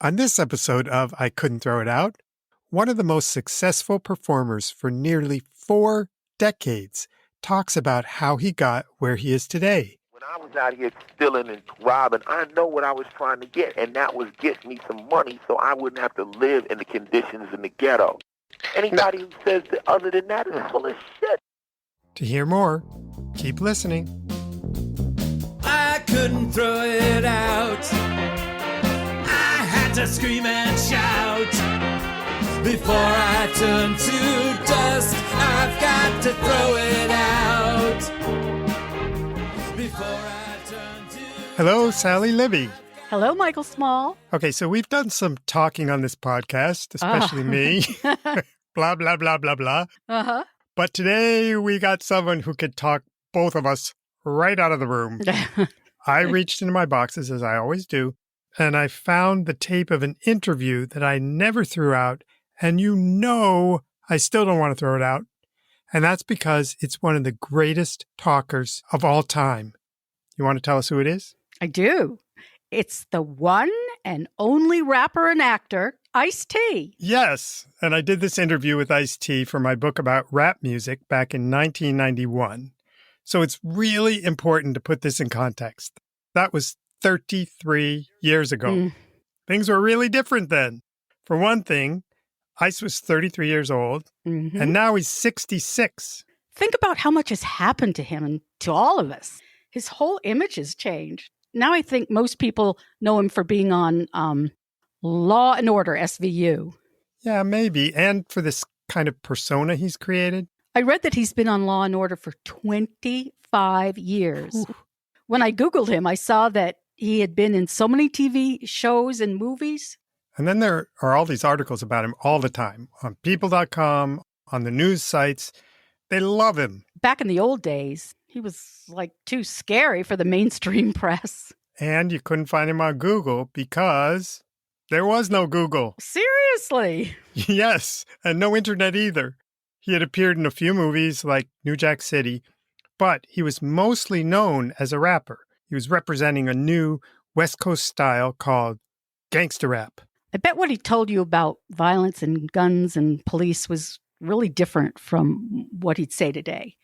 On this episode of I Couldn't Throw It Out, one of the most successful performers for nearly 4 decades talks about how he got where he is today. When I was out here stealing and robbing, I know what I was trying to get, and that was get me some money so I wouldn't have to live in the conditions in the ghetto. Anybody who says that other than that is full of shit. To hear more, keep listening. I couldn't throw it out. I had to scream and shout. Before I turn to dust, I've got to throw it out. Before I turn to Hello, Sally Libby. Hello, Michael Small. Okay, so we've done some talking on this podcast, especially me. Blah, blah, blah, blah, blah. Uh-huh. But today we got someone who could talk both of us right out of the room. I reached into my boxes, as I always do, and I found the tape of an interview that I never threw out, and I still don't want to throw it out. And that's because it's one of the greatest talkers of all time. You want to tell us who it is? I do. It's the one and only rapper and actor, Ice-T. Yes, and I did this interview with Ice-T for my book about rap music back in 1991. So it's really important to put this in context. That was 33 years ago. Things were really different then. For one thing, Ice was 33 years old, and now he's 66. Think about how much has happened to him and to all of us. His whole image has changed. Now I think most people know him for being on Law Order SVU. Yeah, maybe. And for this kind of persona he's created. I read that he's been on Law & Order for 25 years. Ooh. When I Googled him, I saw that he had been in so many TV shows and movies. And then there are all these articles about him all the time on people.com, on the news sites. They love him. Back in the old days, he was like too scary for the mainstream press. And you couldn't find him on Google because there was no Google. Seriously? Yes, and no internet either. He had appeared in a few movies like New Jack City, but he was mostly known as a rapper. He was representing a new West Coast style called gangsta rap. I bet what he told you about violence and guns and police was really different from what he'd say today.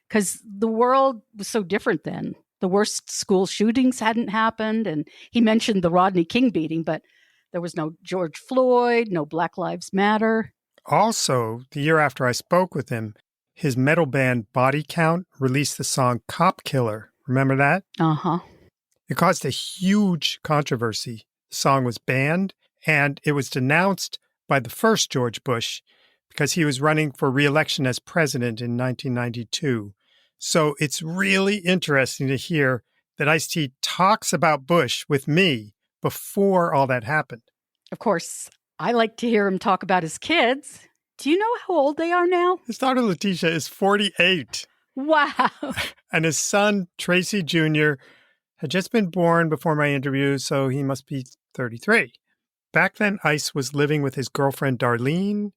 Because the world was so different then. The worst school shootings hadn't happened, and he mentioned the Rodney King beating, but there was no George Floyd, no Black Lives Matter. Also, the year after I spoke with him, his metal band Body Count released the song Cop Killer. Remember that? Uh-huh. It caused a huge controversy. The song was banned, and it was denounced by the first George Bush because he was running for re-election as president in 1992. So it's really interesting to hear that Ice-T talks about Bush with me before all that happened. Of course, I like to hear him talk about his kids. Do you know how old they are now? His daughter Letitia is 48. Wow. And his son, Tracy Jr., had just been born before my interview, so he must be 33. Back then, Ice was living with his girlfriend, Darlene,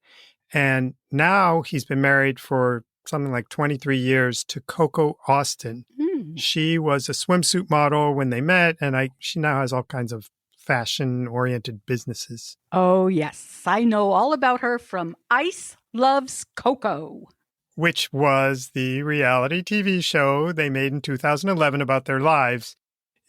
and now he's been married for something like 23 years to Coco Austin. She was a swimsuit model when they met, and she now has all kinds of fashion-oriented businesses. Oh, yes. I know all about her from Ice Loves Coco, which was the reality TV show they made in 2011 about their lives.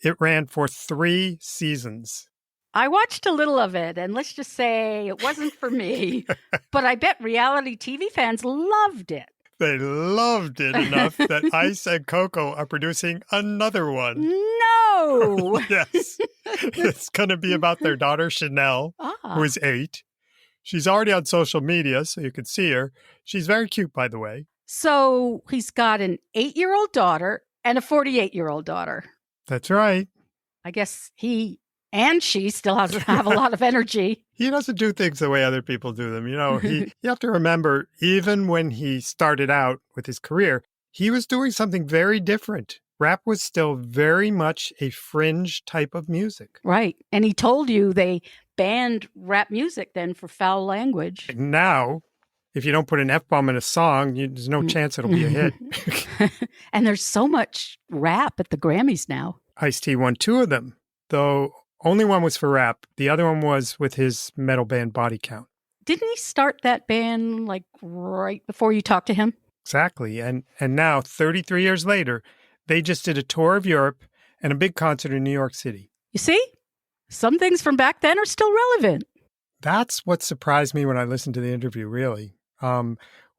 It ran for 3 seasons. I watched a little of it, and let's just say it wasn't for me. But I bet reality TV fans loved it. They loved it enough that Ice and Coco are producing another one. No! Yes. It's going to be about their daughter, Chanel, who is 8. She's already on social media, so you can see her. She's very cute, by the way. So he's got an 8-year-old daughter and a 48-year-old daughter. That's right. I guess he and she still have a lot of energy. He doesn't do things the way other people do them. You have to remember, even when he started out with his career, he was doing something very different. Rap was still very much a fringe type of music. Right. And he told you they banned rap music then for foul language. Now, if you don't put an F-bomb in a song, there's no chance it'll be a hit. And there's so much rap at the Grammys now. Ice-T won 2 of them, though Only one was for rap. The other one was with his metal band Body Count. Didn't he start that band like right before you talked to him? Exactly. And now, 33 years later, they just did a tour of Europe and a big concert in New York City. You see? Some things from back then are still relevant. That's what surprised me when I listened to the interview, really.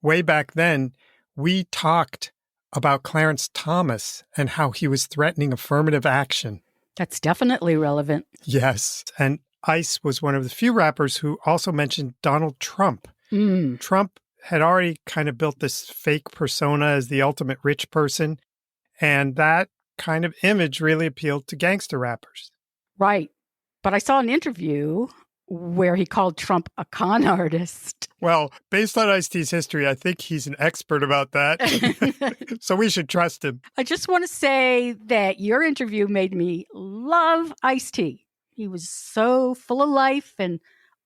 Way back then, we talked about Clarence Thomas and how he was threatening affirmative action. That's definitely relevant. Yes. And Ice was one of the few rappers who also mentioned Donald Trump. Trump had already kind of built this fake persona as the ultimate rich person, and that kind of image really appealed to gangster rappers. Right. But I saw an interview where he called Trump a con artist. Well, based on Ice-T's history, I think he's an expert about that. So we should trust him. I just want to say that your interview made me love Ice-T. He was so full of life and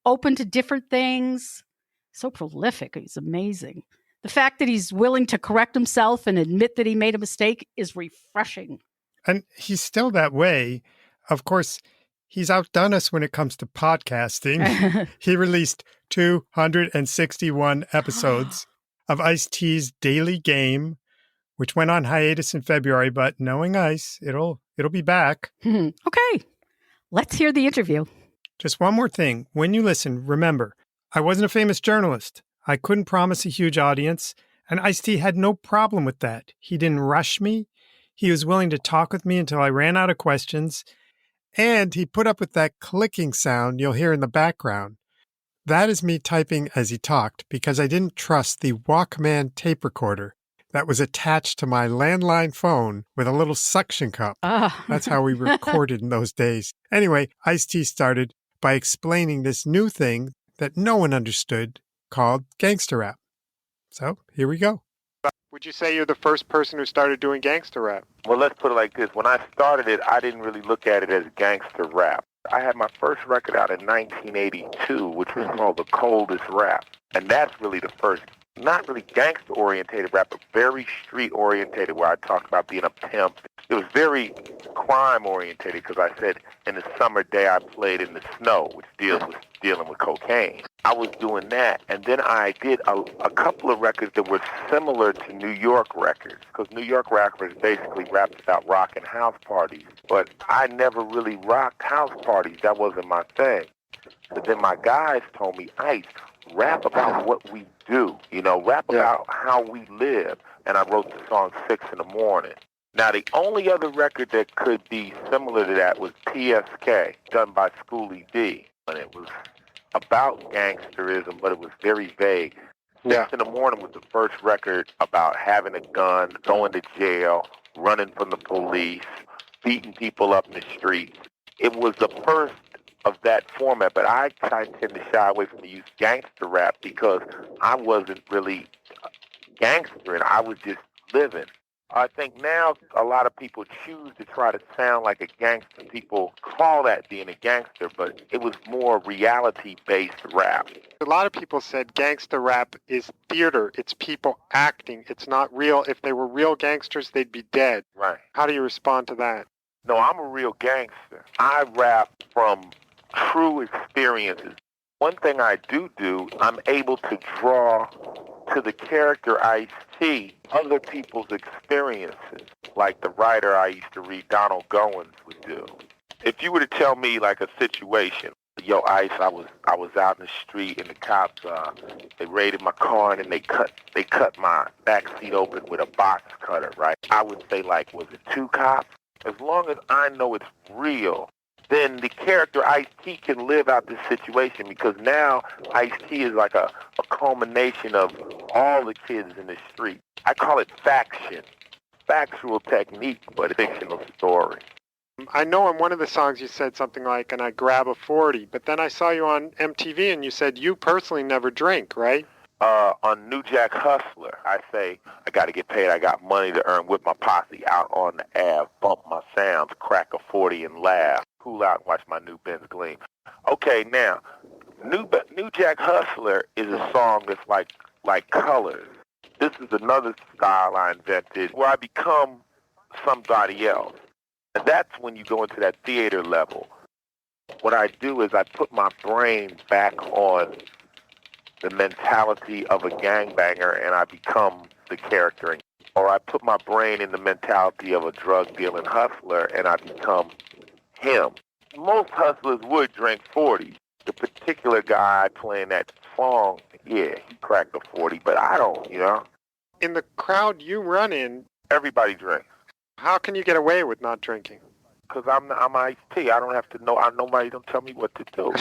open to different things. So prolific. He's amazing. The fact that he's willing to correct himself and admit that he made a mistake is refreshing. And he's still that way. Of course, he's outdone us when it comes to podcasting. He released 261 episodes of Ice-T's Daily Game, which went on hiatus in February, but knowing Ice, it'll be back. Okay, let's hear the interview. Just one more thing. When you listen, remember, I wasn't a famous journalist. I couldn't promise a huge audience, and Ice-T had no problem with that. He didn't rush me. He was willing to talk with me until I ran out of questions, and he put up with that clicking sound you'll hear in the background. That is me typing as he talked because I didn't trust the Walkman tape recorder that was attached to my landline phone with a little suction cup. That's how we recorded in those days. Anyway, Ice-T started by explaining this new thing that no one understood called gangster rap. So here we go. Would you say you're the first person who started doing gangster rap? Well, let's put it like this. When I started it, I didn't really look at it as gangster rap. I had my first record out in 1982, which was called The Coldest Rap. And that's really the first, not really gangster-orientated rap, but very street-orientated, where I talked about being a pimp. It was very crime-orientated because I said in the summer day I played in the snow, which deals with dealing with cocaine. I was doing that, and then I did a couple of records that were similar to New York records, because New York rappers basically rapped about rocking house parties, but I never really rocked house parties. That wasn't my thing. But then my guys told me, Ice, rap about what we do, rap about how we live. And I wrote the song 6 in the Morning. Now, the only other record that could be similar to that was PSK, done by Schoolie D. And it was about gangsterism, but it was very vague. 6 in the Morning was the first record about having a gun, going to jail, running from the police, beating people up in the streets. It was the first of that format, but I tend to shy away from the use gangster rap because I wasn't really gangstering. I was just living. I think now a lot of people choose to try to sound like a gangster. People call that being a gangster, but it was more reality-based rap. A lot of people said gangster rap is theater. It's people acting. It's not real. If they were real gangsters, they'd be dead. Right. How do you respond to that? No, I'm a real gangster. I rap from true experiences. One thing I do, I'm able to draw to the character Ice-T other people's experiences, like the writer I used to read, Donald Goins, would do. If you were to tell me like a situation, yo, Ice, I was out in the street and the cops they raided my car and they cut my back seat open with a box cutter, right? I would say like, was it 2 cops? As long as I know it's real, then the character Ice-T can live out this situation, because now Ice-T is like a culmination of all the kids in the street. I call it faction. Factual technique, but a fictional story. I know in one of the songs you said something like, and I grab a 40, but then I saw you on MTV and you said you personally never drink, right? On New Jack Hustler, I say, I got to get paid, I got money to earn, with my posse out on the Ave, bump my sounds, crack a 40 and laugh, cool out and watch my new Benz gleam. Okay, now, New Jack Hustler is a song that's like Colors. This is another style I invented where I become somebody else. And that's when you go into that theater level. what I do is I put my brain back on the mentality of a gangbanger and I become the character. Or I put my brain in the mentality of a drug dealing hustler and I become him. Most hustlers would drink 40. The particular guy playing that song, yeah, he cracked a 40, but I don't, In the crowd you run in, Everybody drinks. how can you get away with not drinking? Because I'm Ice T. I don't have to know. Nobody don't tell me what to do.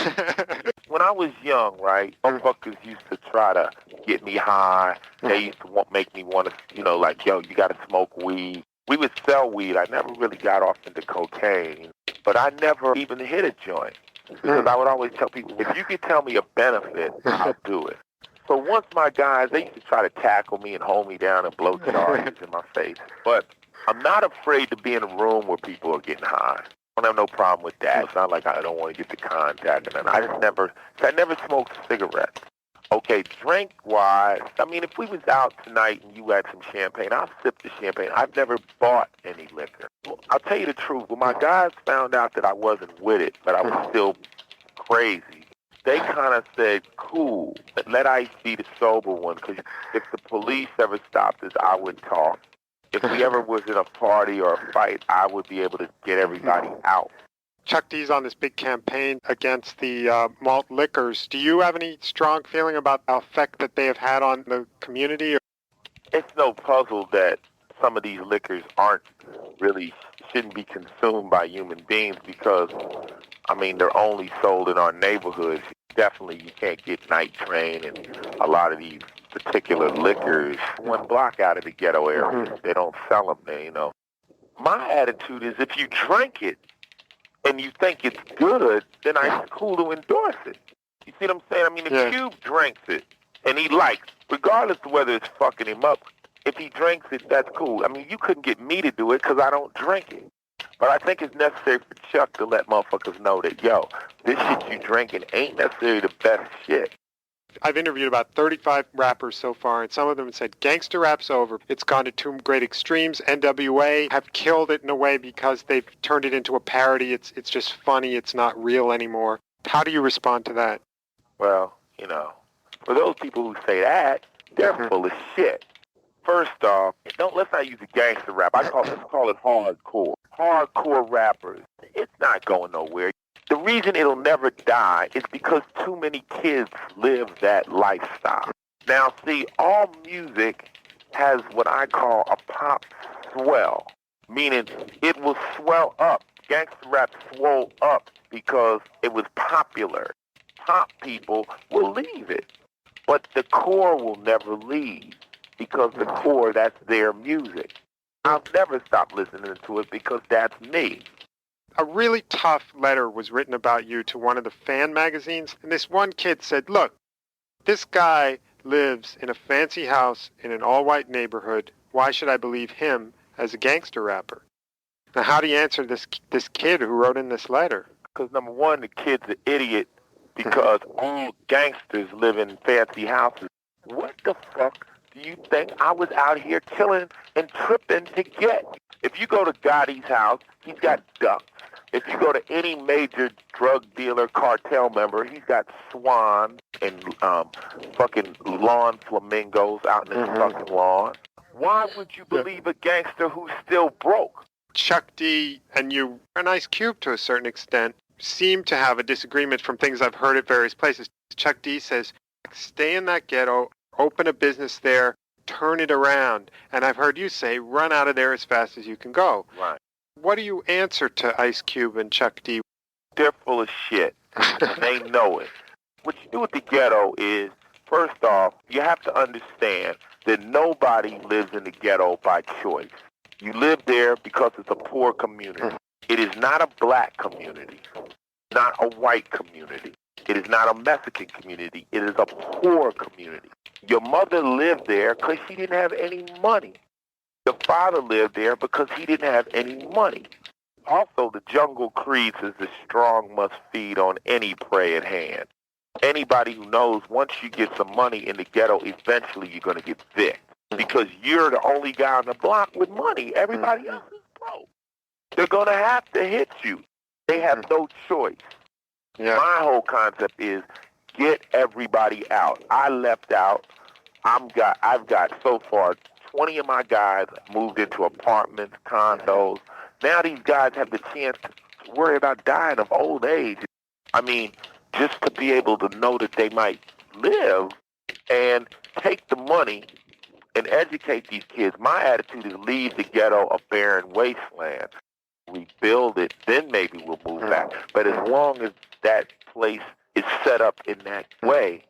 When I was young, right, motherfuckers used to try to get me high. They used to make me want to, like, yo, you got to smoke weed. We would sell weed. I never really got off into cocaine, but I never even hit a joint. Because I would always tell people, if you could tell me a benefit, I'll do it. So once my guys, they used to try to tackle me and hold me down and blow charges in my face. But I'm not afraid to be in a room where people are getting high. I don't have no problem with that. It's not like I don't want to get the contact. And I never smoked cigarettes. Okay, drink-wise, I mean, if we was out tonight and you had some champagne, I'll sip the champagne. I've never bought any liquor. I'll tell you the truth. When my guys found out that I wasn't with it, but I was still crazy, they kind of said, cool, let Ice be the sober one, because if the police ever stopped us, I would talk. If we ever was in a party or a fight, I would be able to get everybody out. Chuck D's on this big campaign against the malt liquors. Do you have any strong feeling about the effect that they have had on the community? It's no puzzle that some of these liquors shouldn't be consumed by human beings because, I mean, they're only sold in our neighborhoods. Definitely you can't get Night Train and a lot of these particular liquors one block out of the ghetto area. They don't sell them there, My attitude is if you drink it and you think it's good, then it's cool to endorse it. You see what I'm saying? I mean, if Cube drinks it and he likes, regardless of whether it's fucking him up, if he drinks it, that's cool. I mean, you couldn't get me to do it because I don't drink it. But I think it's necessary for Chuck to let motherfuckers know that, yo, this shit you drinking ain't necessarily the best shit. I've interviewed about 35 rappers so far, and some of them said, gangster rap's over. It's gone to too great extremes. NWA have killed it in a way because they've turned it into a parody. It's just funny. It's not real anymore. How do you respond to that? Well, for those people who say that, they're full of shit. First off, let's not use a gangster rap. Let's call it hardcore. Hardcore rappers, it's not going nowhere. The reason it'll never die is because too many kids live that lifestyle. Now, see, all music has what I call a pop swell, meaning it will swell up. Gangster rap swole up because it was popular. Pop people will leave it, but the core will never leave because the core, that's their music. I'll never stop listening to it because that's me. A really tough letter was written about you to one of the fan magazines, and this one kid said, look, this guy lives in a fancy house in an all-white neighborhood. Why should I believe him as a gangster rapper? Now, how do you answer this kid who wrote in this letter? Because, number one, the kid's an idiot because all gangsters live in fancy houses. What the fuck do you think I was out here killing and tripping to get? If you go to Gotti's house, he's got ducks. If you go to any major drug dealer, cartel member, he's got swans and fucking lawn flamingos out in his fucking lawn. Why would you believe a gangster who's still broke? Chuck D and you, and Ice Cube to a certain extent, seem to have a disagreement from things I've heard at various places. Chuck D says, stay in that ghetto, open a business there, turn it around. And I've heard you say, run out of there as fast as you can go. Right. What do you answer to Ice Cube and Chuck D? They're full of shit. They know it. What you do with the ghetto is, first off, you have to understand that nobody lives in the ghetto by choice. You live there because it's a poor community. It is not a black community, not a white community. It is not a Mexican community. It is a poor community. Your mother lived there because she didn't have any money. Your father lived there because he didn't have any money. Also, the jungle creed says the strong must feed on any prey at hand. Anybody who knows once you get some money in the ghetto, eventually you're going to get thick because you're the only guy on the block with money. Everybody else is broke. They're going to have to hit you. They have no choice. Yeah. My whole concept is get everybody out. I left out. I've got so far 20 of my guys moved into apartments, condos. Now these guys have the chance to worry about dying of old age. I mean, just to be able to know that they might live and take the money and educate these kids. My attitude is leave the ghetto a barren wasteland. Rebuild it, then maybe we'll move back. But as long as that place is set up in that way,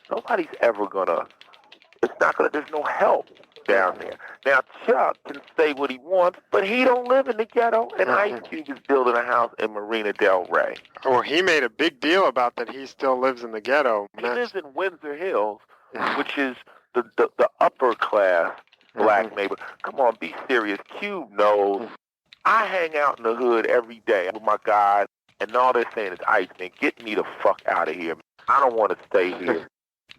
nobody's ever gonna, there's no help down there. Now, Chuck can say what he wants, but he don't live in the ghetto, and Ice Cube is building a house in Marina Del Rey. Well, he made a big deal about that he still lives in the ghetto. He lives in Windsor Hills, which is the upper class black neighborhood. Come on, be serious. Cube knows. I hang out in the hood every day with my guys, and all they're saying is, Ice, man, get me the fuck out of here. I don't want to stay here.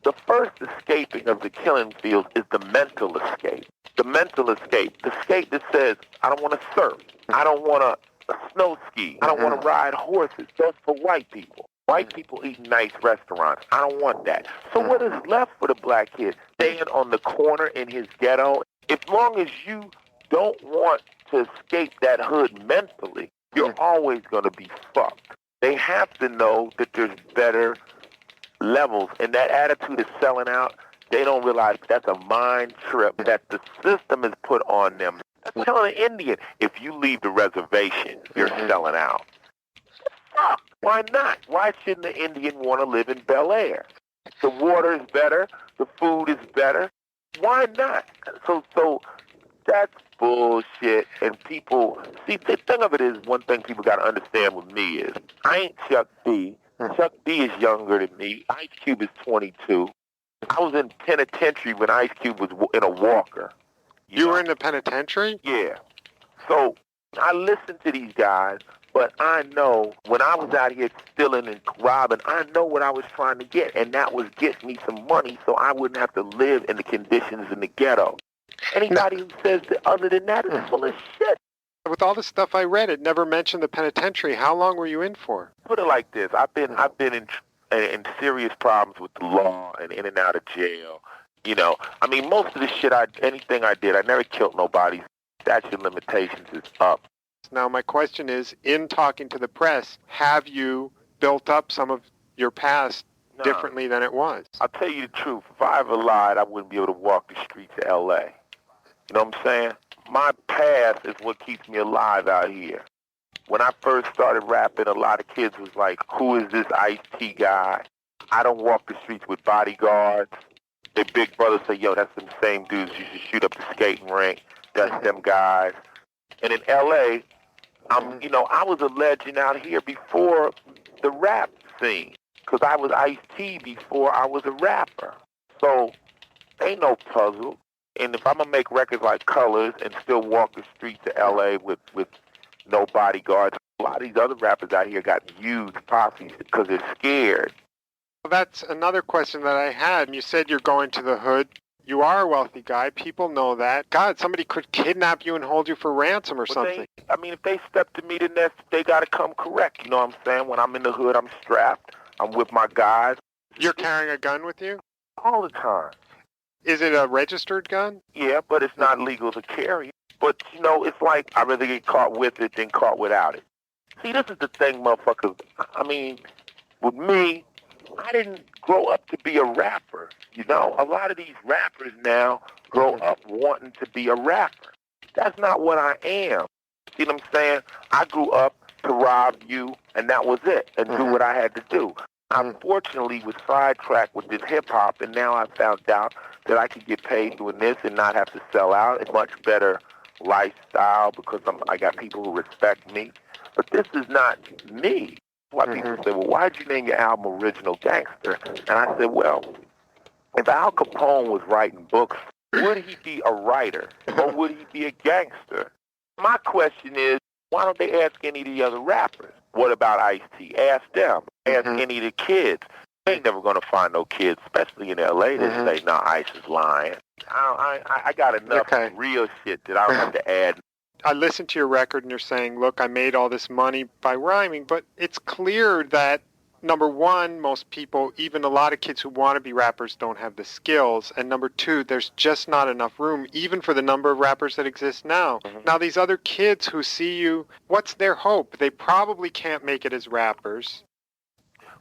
The first escaping of the killing fields is the mental escape. The mental escape. The escape that says, I don't want to surf. I don't want to snow ski. I don't want to ride horses. That's for white people. White people eat nice restaurants. I don't want that. So what is left for the black kid? Staying on the corner in his ghetto? As long as you don't want to escape that hood mentally, you're always going to be fucked. They have to know that there's better levels, and that attitude is selling out. They don't realize that's a mind trip that the system has put on them. That's telling an Indian, if you leave the reservation, you're selling out. Fuck. Why not? Why shouldn't the Indian want to live in Bel Air? The water is better. The food is better. Why not? So that's bullshit. And people, see, the thing of it is, one thing people got to understand with me is, I ain't Chuck D. Chuck D is younger than me. Ice Cube is 22. I was in penitentiary when Ice Cube was in a walker. You were in the penitentiary? Yeah. So I listen to these guys, but I know when I was out here stealing and robbing, I know what I was trying to get, and that was get me some money so I wouldn't have to live in the conditions in the ghetto. Anybody who says that other than that is full of shit. With all the stuff I read, it never mentioned the penitentiary. How long were you in for? Put it like this: I've been in serious problems with the law and in and out of jail. You know, I mean, most of the shit anything I did, I never killed nobody. Statute of limitations is up. Now, my question is, in talking to the press, have you built up some of your past differently than it was? I'll tell you the truth. If I ever lied, I wouldn't be able to walk the streets of L.A. You know what I'm saying? My past is what keeps me alive out here. When I first started rapping, a lot of kids was like, who is this Ice-T guy? I don't walk the streets with bodyguards. Their big brother say, yo, that's them same dudes you should shoot up the skating rink. That's them guys. And in L.A., I was a legend out here before the rap scene, because I was Ice-T before I was a rapper. So ain't no puzzle. And if I'm going to make records like Colors and still walk the streets of L.A. with no bodyguards, a lot of these other rappers out here got huge posses because they're scared. Well, that's another question that I had. You said you're going to the hood. You are a wealthy guy. People know that. God, somebody could kidnap you and hold you for ransom or something. If they step to me, then they got to come correct. You know what I'm saying? When I'm in the hood, I'm strapped. I'm with my guys. You're carrying a gun with you? All the time. Is it a registered gun? Yeah, but it's not legal to carry. But, it's like I'd rather get caught with it than caught without it. See, this is the thing, motherfuckers. I mean, with me, I didn't grow up to be a rapper. A lot of these rappers now grow up wanting to be a rapper. That's not what I am. See what I'm saying? I grew up to rob you, and that was it, and do what I had to do. I unfortunately was sidetracked with this hip-hop, and now I found out that I could get paid doing this and not have to sell out. It's much better lifestyle because I got people who respect me. But this is not me. Why people say, well, why'd you name your album Original Gangster? And I said, well, if Al Capone was writing books, would he be a writer or would he be a gangster? My question is, why don't they ask any of the other rappers? What about Ice-T? Ask them. Ask any of the kids. They ain't never going to find no kids, especially in L.A., that say, no, Ice is lying. I got enough real shit that I don't have to add. I listened to your record and you're saying, look, I made all this money by rhyming, but it's clear that number one, most people, even a lot of kids who want to be rappers, don't have the skills. And number two, there's just not enough room, even for the number of rappers that exist now. Mhm. Now, these other kids who see you, what's their hope? They probably can't make it as rappers.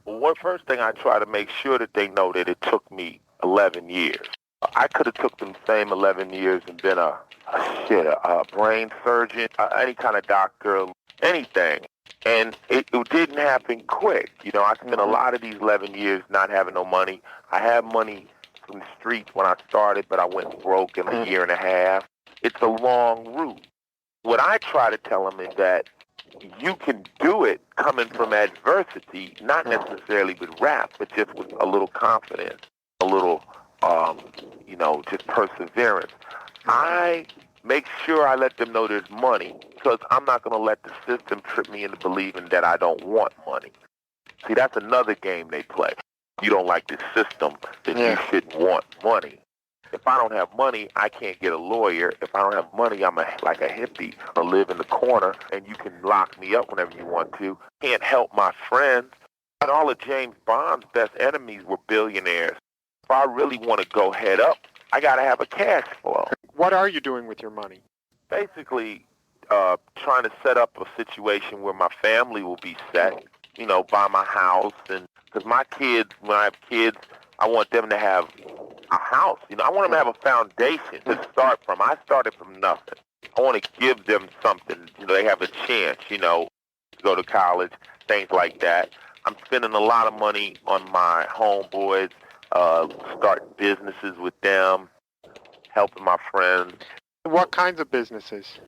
Well, first thing I try to make sure that they know that it took me 11 years. I could have took them same 11 years and been a brain surgeon, any kind of doctor, anything. And it didn't happen quick. You know, I spent a lot of these 11 years not having no money. I had money from the streets when I started, but I went broke in a year and a half. It's a long route. What I try to tell them is that you can do it coming from adversity, not necessarily with rap, but just with a little confidence, a little, just perseverance. I make sure I let them know there's money, because I'm not going to let the system trip me into believing that I don't want money. See, that's another game they play. You don't like the system, then you shouldn't want money. If I don't have money, I can't get a lawyer. If I don't have money, I'm like a hippie. I live in the corner, and you can lock me up whenever you want to. Can't help my friends. And all of James Bond's best enemies were billionaires. If I really want to go head up, I got to have a cash flow. What are you doing with your money? Basically, trying to set up a situation where my family will be set, buy my house. And because my kids, when I have kids, I want them to have a house. I want them to have a foundation to start from. I started from nothing. I want to give them something. They have a chance, to go to college, things like that. I'm spending a lot of money on my homeboys, starting businesses with them, helping my friends. What kinds of businesses?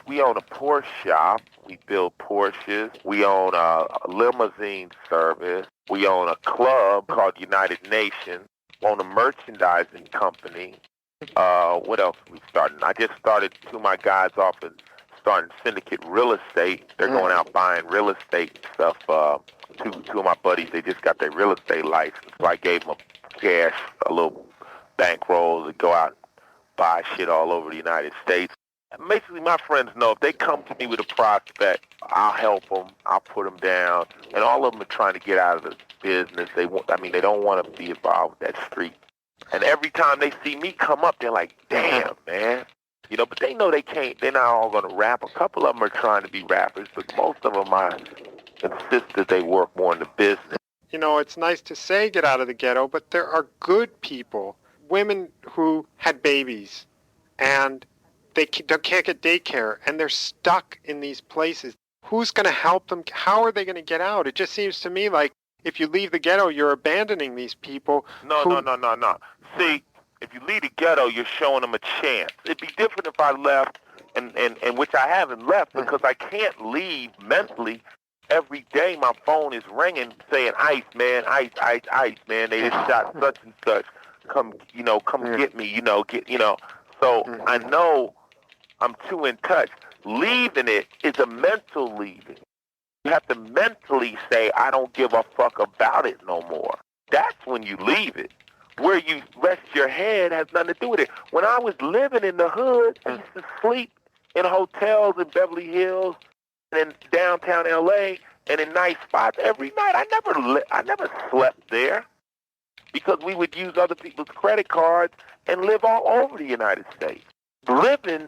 We own a Porsche shop. We build Porsches. We own a limousine service. We own a club called United Nations. We own a merchandising company. What else are we starting? I just started two of my guys off and starting syndicate real estate. They're going out buying real estate and stuff. Two of my buddies, they just got their real estate license. So I gave them a little bankroll to go out and buy shit all over the United States. Basically, my friends know if they come to me with a prospect, I'll help them. I'll put them down. And all of them are trying to get out of the business. They don't want to be involved with that street. And every time they see me come up, they're like, damn, man. But they know they can't. They're not all going to rap. A couple of them are trying to be rappers, but most of them, I insist that they work more in the business. It's nice to say get out of the ghetto, but there are good people, women who had babies, and they can't get daycare, and they're stuck in these places. Who's going to help them? How are they going to get out? It just seems to me like if you leave the ghetto, you're abandoning these people. No. See, if you leave the ghetto, you're showing them a chance. It'd be different if I left, and which I haven't left, because I can't leave mentally. Every day my phone is ringing saying, ice, man. They just shot such and such. Come get me, So I know I'm too in touch. Leaving it is a mental leaving. You have to mentally say, I don't give a fuck about it no more. That's when you leave it. Where you rest your head has nothing to do with it. When I was living in the hood, I used to sleep in hotels in Beverly Hills and in downtown L.A. and in nice spots every night. I never slept there because we would use other people's credit cards and live all over the United States. Living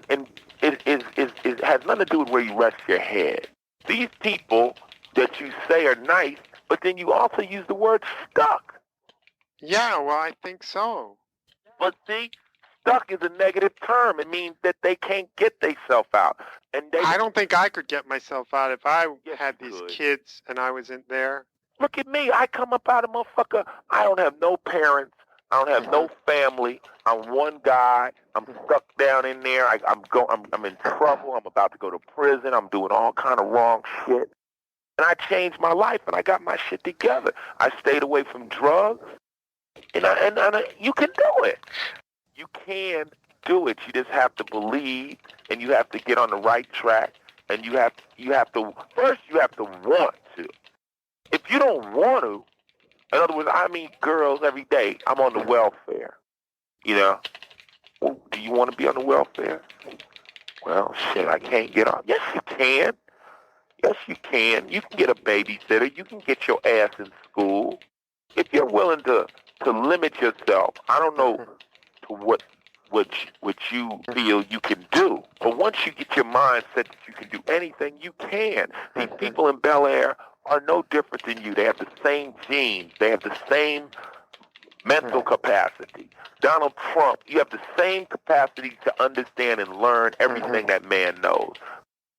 has nothing to do with where you rest your head. These people that you say are nice, but then you also use the word stuck. Yeah, well, I think so. But see, stuck is a negative term. It means that they can't get themselves out. I don't think I could get myself out if I had these could. kids and I was in there. Look at me. I come up out of motherfucker. I don't have no parents. I don't have no family. I'm one guy. I'm stuck down in there. I'm in trouble. I'm about to go to prison. I'm doing all kind of wrong shit. And I changed my life, and I got my shit together. I stayed away from drugs, and you can do it. You can do it. You just have to believe, and you have to get on the right track, and you have to first you have to want to. If you don't want to, in other words, I meet girls every day. I'm on the welfare. Well, do you want to be on the welfare? Well, shit, I can't get on. Yes, you can. Yes, you can. You can get a babysitter. You can get your ass in school. If you're willing to limit yourself, I don't know to what you feel you can do. But once you get your mind set that you can do anything, you can. These people in Bel Air are no different than you. They have the same genes. They have the same mental capacity. Donald Trump, you have the same capacity to understand and learn everything that man knows.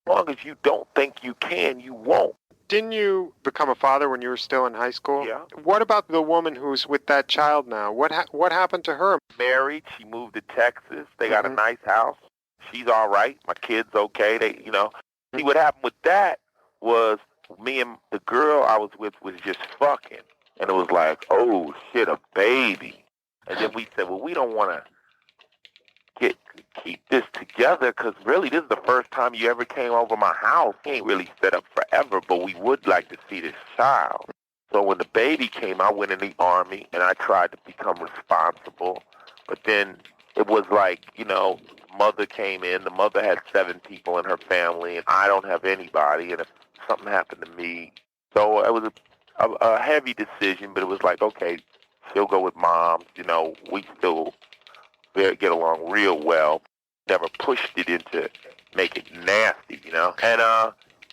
As long as you don't think you can, you won't. Didn't you become a father when you were still in high school? Yeah. What about the woman who's with that child now? What happened to her? Married, she moved to Texas. They got a nice house. She's all right. My kid's okay. See, what happened with that was me and the girl I was with was just fucking. And it was like, oh, shit, a baby. And then we said, well, we don't want to keep this together because really this is the first time you ever came over my house. He ain't really set up forever, but we would like to see this child. So when the baby came, I went in the Army and I tried to become responsible. But then it was like, mother came in. The mother had 7 people in her family and I don't have anybody. And if something happened to me, so it was a heavy decision, but it was like, okay, she'll go with mom. We still get along real well. Never pushed it into make it nasty, And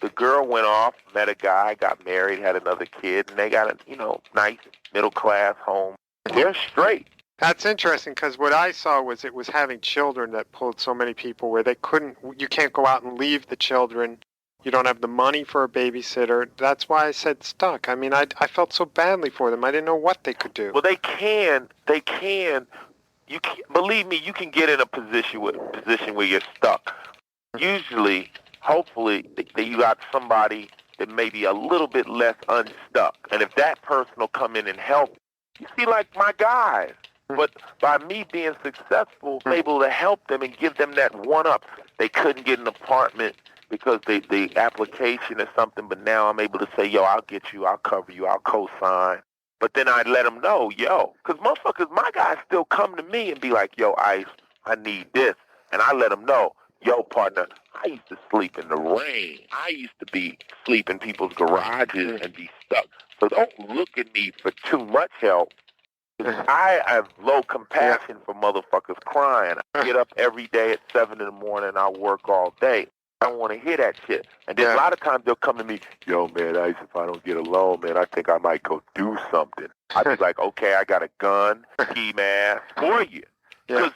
the girl went off, met a guy, got married, had another kid, and they got a nice middle class home. They're straight. That's interesting because what I saw was it was having children that pulled so many people where you can't go out and leave the children. You don't have the money for a babysitter. That's why I said stuck. I mean, I felt so badly for them. I didn't know what they could do. Well, they can. You can, believe me, you can get in a position where you're stuck. Usually, hopefully, you got somebody that may be a little bit less unstuck. And if that person will come in and help, you see, like my guys. But by me being successful, I'm able to help them and give them that one-up. They couldn't get an apartment because the application or something, but now I'm able to say, yo, I'll get you, I'll cover you, I'll co-sign. But then I let them know, because my guys still come to me and be like, yo, Ice, I need this. And I let them know, yo, partner, I used to sleep in the rain. I used to be sleep in people's garages and be stuck. So don't look at me for too much help. I have low compassion for motherfuckers crying. I get up every day at 7 in the morning and I work all day. I don't want to hear that shit. And then a lot of times they'll come to me, yo, man, Ice, if I don't get a loan, man, I think I might go do something. I'd be like, okay, I got a gun, ski mask for you. Because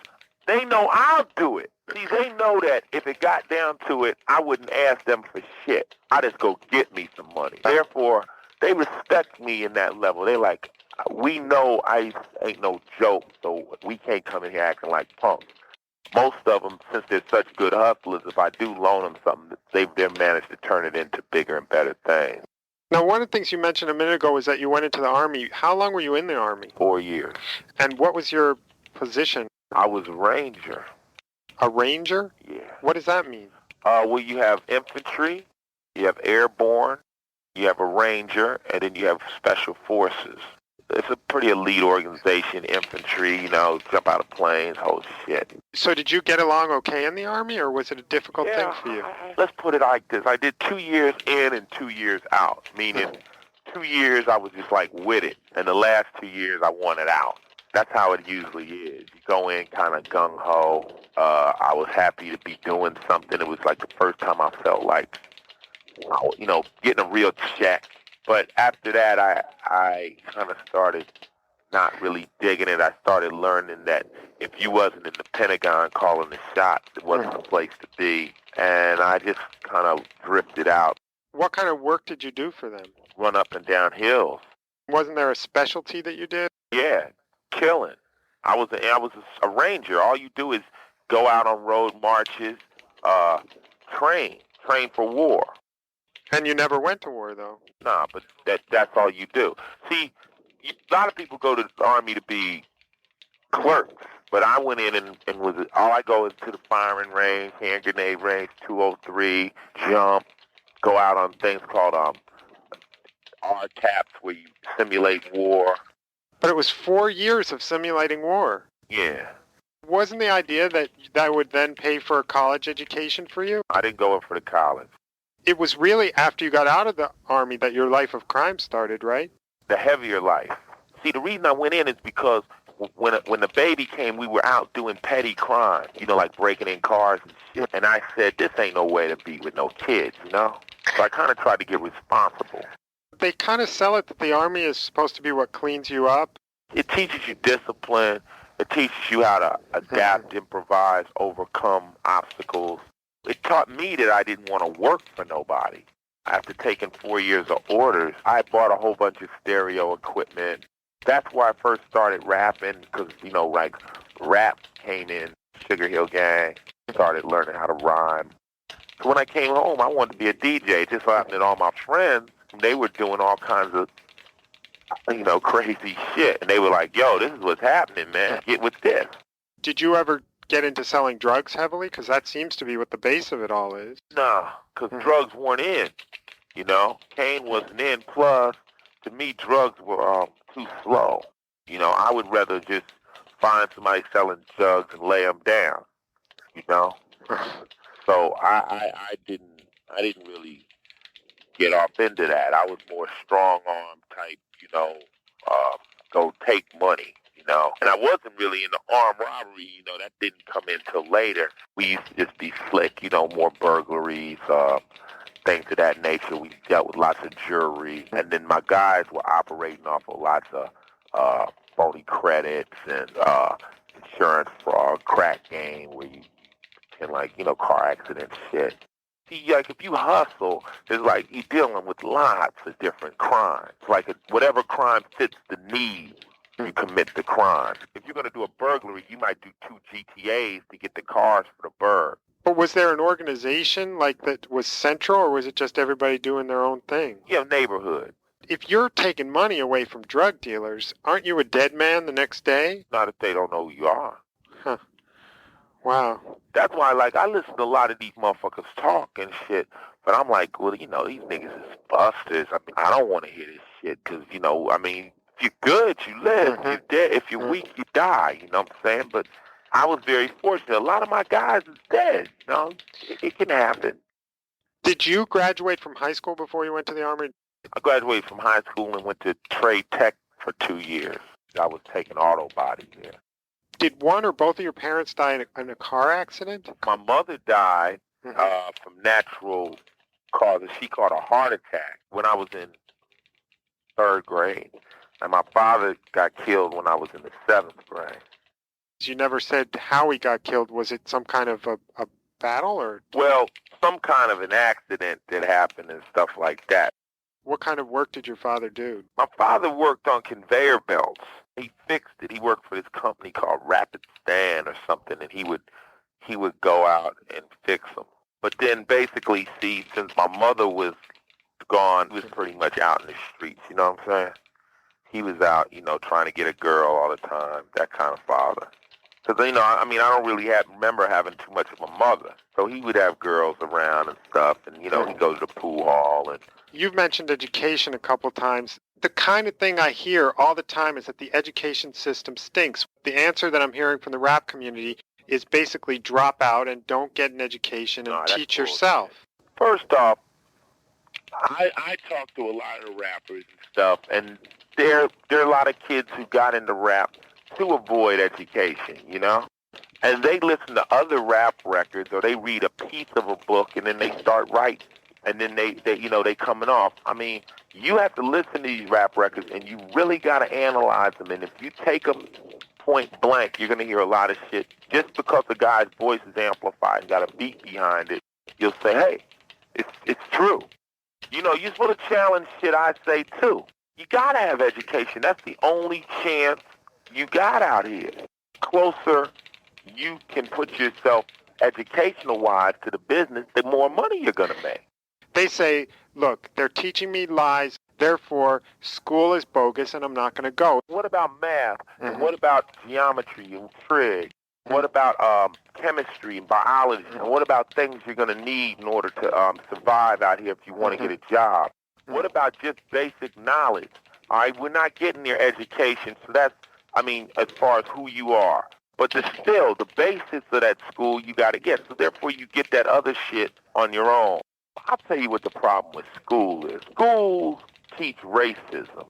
they know I'll do it. See, they know that if it got down to it, I wouldn't ask them for shit. I just go get me some money. Therefore, they respect me in that level. They like, we know Ice ain't no joke, so we can't come in here acting like punks. Most of them, since they're such good hustlers, if I do loan them something, they've managed to turn it into bigger and better things. Now, one of the things you mentioned a minute ago was that you went into the Army. How long were you in the Army? 4 years. And what was your position? I was a ranger. A ranger? Yeah. What does that mean? Well, you have infantry, you have airborne, you have a ranger, and then you have special forces. It's a pretty elite organization, infantry, jump out of planes, whole shit. So did you get along okay in the Army, or was it a difficult thing for you? Let's put it like this. I did 2 years in and 2 years out, meaning 2 years I was just like with it, and the last 2 years I wanted out. That's how it usually is. You go in kind of gung-ho. I was happy to be doing something. It was like the first time I felt like, getting a real check. But after that, I kind of started not really digging it. I started learning that if you wasn't in the Pentagon calling the shots, it wasn't the place to be. And I just kind of drifted out. What kind of work did you do for them? Run up and down hills. Wasn't there a specialty that you did? Yeah, killing. I was a ranger. All you do is go out on road marches, train for war. And you never went to war, though. Nah, but that's all you do. See, a lot of people go to the Army to be clerks, but I went in and all I go is to the firing range, hand grenade range, 203, jump, go out on things called RTAPs where you simulate war. But it was 4 years of simulating war. Yeah. Wasn't the idea that would then pay for a college education for you? I didn't go in for the college. It was really after you got out of the Army that your life of crime started, right? The heavier life. See, the reason I went in is because when the baby came, we were out doing petty crime, like breaking in cars and shit. And I said, this ain't no way to be with no kids, So I kind of tried to get responsible. They kind of sell it that the Army is supposed to be what cleans you up. It teaches you discipline. It teaches you how to adapt, improvise, overcome obstacles. It taught me that I didn't want to work for nobody. After taking 4 years of orders, I bought a whole bunch of stereo equipment. That's why I first started rapping, because, like rap came in, Sugar Hill Gang, started learning how to rhyme. So when I came home, I wanted to be a DJ. It just so happened that all my friends, they were doing all kinds of, crazy shit. And they were like, yo, this is what's happening, man. Get with this. Did you ever get into selling drugs heavily? Because that seems to be what the base of it all is. Nah, because drugs weren't in, Cane wasn't in. Plus, to me, drugs were too slow. I would rather just find somebody selling drugs and lay them down, So I didn't really get off into that. I was more strong arm type, go take money, And I wasn't really into armed robbery, that didn't come in till later. We used to just be slick, more burglaries, things of that nature. We dealt with lots of jewelry. And then my guys were operating off of lots of phony credits and insurance fraud, crack game, where you can, car accident shit. See, like, if you hustle, it's like you're dealing with lots of different crimes. Like, whatever crime fits the need, you commit the crime. If you're going to do a burglary, you might do 2 GTAs to get the cars for the burg. But was there an organization that was central, or was it just everybody doing their own thing? Yeah, neighborhood. If you're taking money away from drug dealers, aren't you a dead man the next day? Not if they don't know who you are. Huh. Wow. That's why, I listen to a lot of these motherfuckers talk and shit, but I'm like, well, these niggas is busters. I mean, I don't want to hear this shit, because, if you're good, you live. If you're dead. If you're weak, you die, you know what I'm saying? But I was very fortunate. A lot of my guys is dead, It can happen. Did you graduate from high school before you went to the Army? I graduated from high school and went to trade tech for 2 years. I was taking auto body there. Did one or both of your parents die in a car accident? My mother died from natural causes. She caught a heart attack when I was in 3rd grade. And my father got killed when I was in the 7th grade. You never said how he got killed. Was it some kind of a battle, or? Well, some kind of an accident that happened and stuff like that. What kind of work did your father do? My father worked on conveyor belts. He fixed it. He worked for this company called Rapid Stand or something, and he would go out and fix them. But then basically, see, since my mother was gone, he was pretty much out in the streets, you know what I'm saying? He was out, trying to get a girl all the time, that kind of father. Because, I don't really remember having too much of a mother. So he would have girls around and stuff, and, he'd go to the pool hall. And You've mentioned education a couple times. The kind of thing I hear all the time is that the education system stinks. The answer that I'm hearing from the rap community is basically drop out and don't get an education and teach yourself. First off, I talk to a lot of rappers and stuff, and there are a lot of kids who got into rap to avoid education, And they listen to other rap records, or they read a piece of a book, and then they start writing. And then they coming off. I mean, you have to listen to these rap records, and you really got to analyze them. And if you take them point blank, you're going to hear a lot of shit. Just because the guy's voice is amplified and got a beat behind it, you'll say, hey, it's true. You're supposed to challenge shit I say, too. You got to have education. That's the only chance you got out here. Closer you can put yourself educational-wise to the business, the more money you're going to make. They say, look, they're teaching me lies, therefore school is bogus and I'm not going to go. What about math? And what about geometry and trig? What about chemistry and biology? And what about things you're going to need in order to survive out here if you want to get a job? What about just basic knowledge? All right, we're not getting their education, so that's, as far as who you are. But still, the basics of that school you got to get. So therefore, you get that other shit on your own. I'll tell you what the problem with school is. Schools teach racism.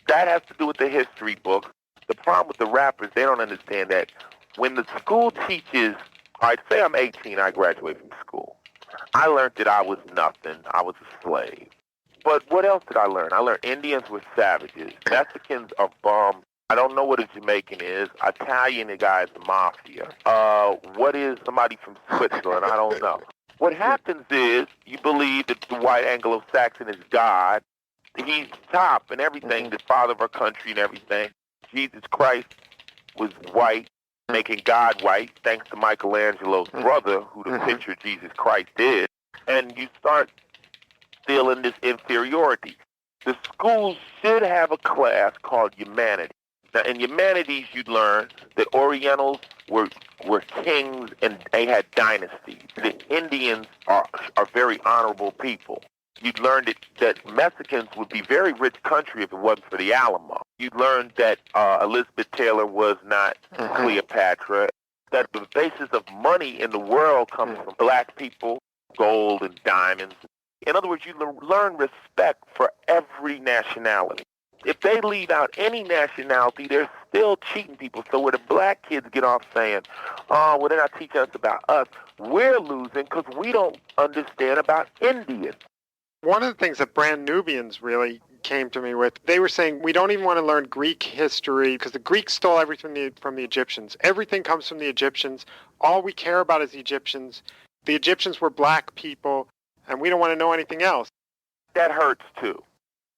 That has to do with the history books. The problem with the rappers, they don't understand that when the school teaches, all right, say I'm 18, I graduate from school. I learned that I was nothing. I was a slave. But what else did I learn? I learned Indians were savages. Mexicans are bums. I don't know what a Jamaican is. Italian, the guy is the mafia. What is somebody from Switzerland? I don't know. What happens is you believe that the white Anglo-Saxon is God. He's top and everything, the father of our country and everything. Jesus Christ was white, making God white, thanks to Michelangelo's brother, who the picture of Jesus Christ is. And you start feeling this inferiority. The schools should have a class called humanities. Now, in humanities, you'd learn that Orientals were kings and they had dynasties. The Indians are very honorable people. You'd learn that Mexicans would be very rich country if it wasn't for the Alamo. You'd learn that Elizabeth Taylor was not Cleopatra. That the basis of money in the world comes from black people, gold and diamonds. In other words, you learn respect for every nationality. If they leave out any nationality, they're still cheating people. So where the black kids get off saying, oh, well, they're not teaching us about us, we're losing because we don't understand about Indians. One of the things that Brand Nubians really came to me with, they were saying we don't even want to learn Greek history because the Greeks stole everything from the Egyptians. Everything comes from the Egyptians. All we care about is the Egyptians. The Egyptians were black people, and we don't want to know anything else. That hurts, too.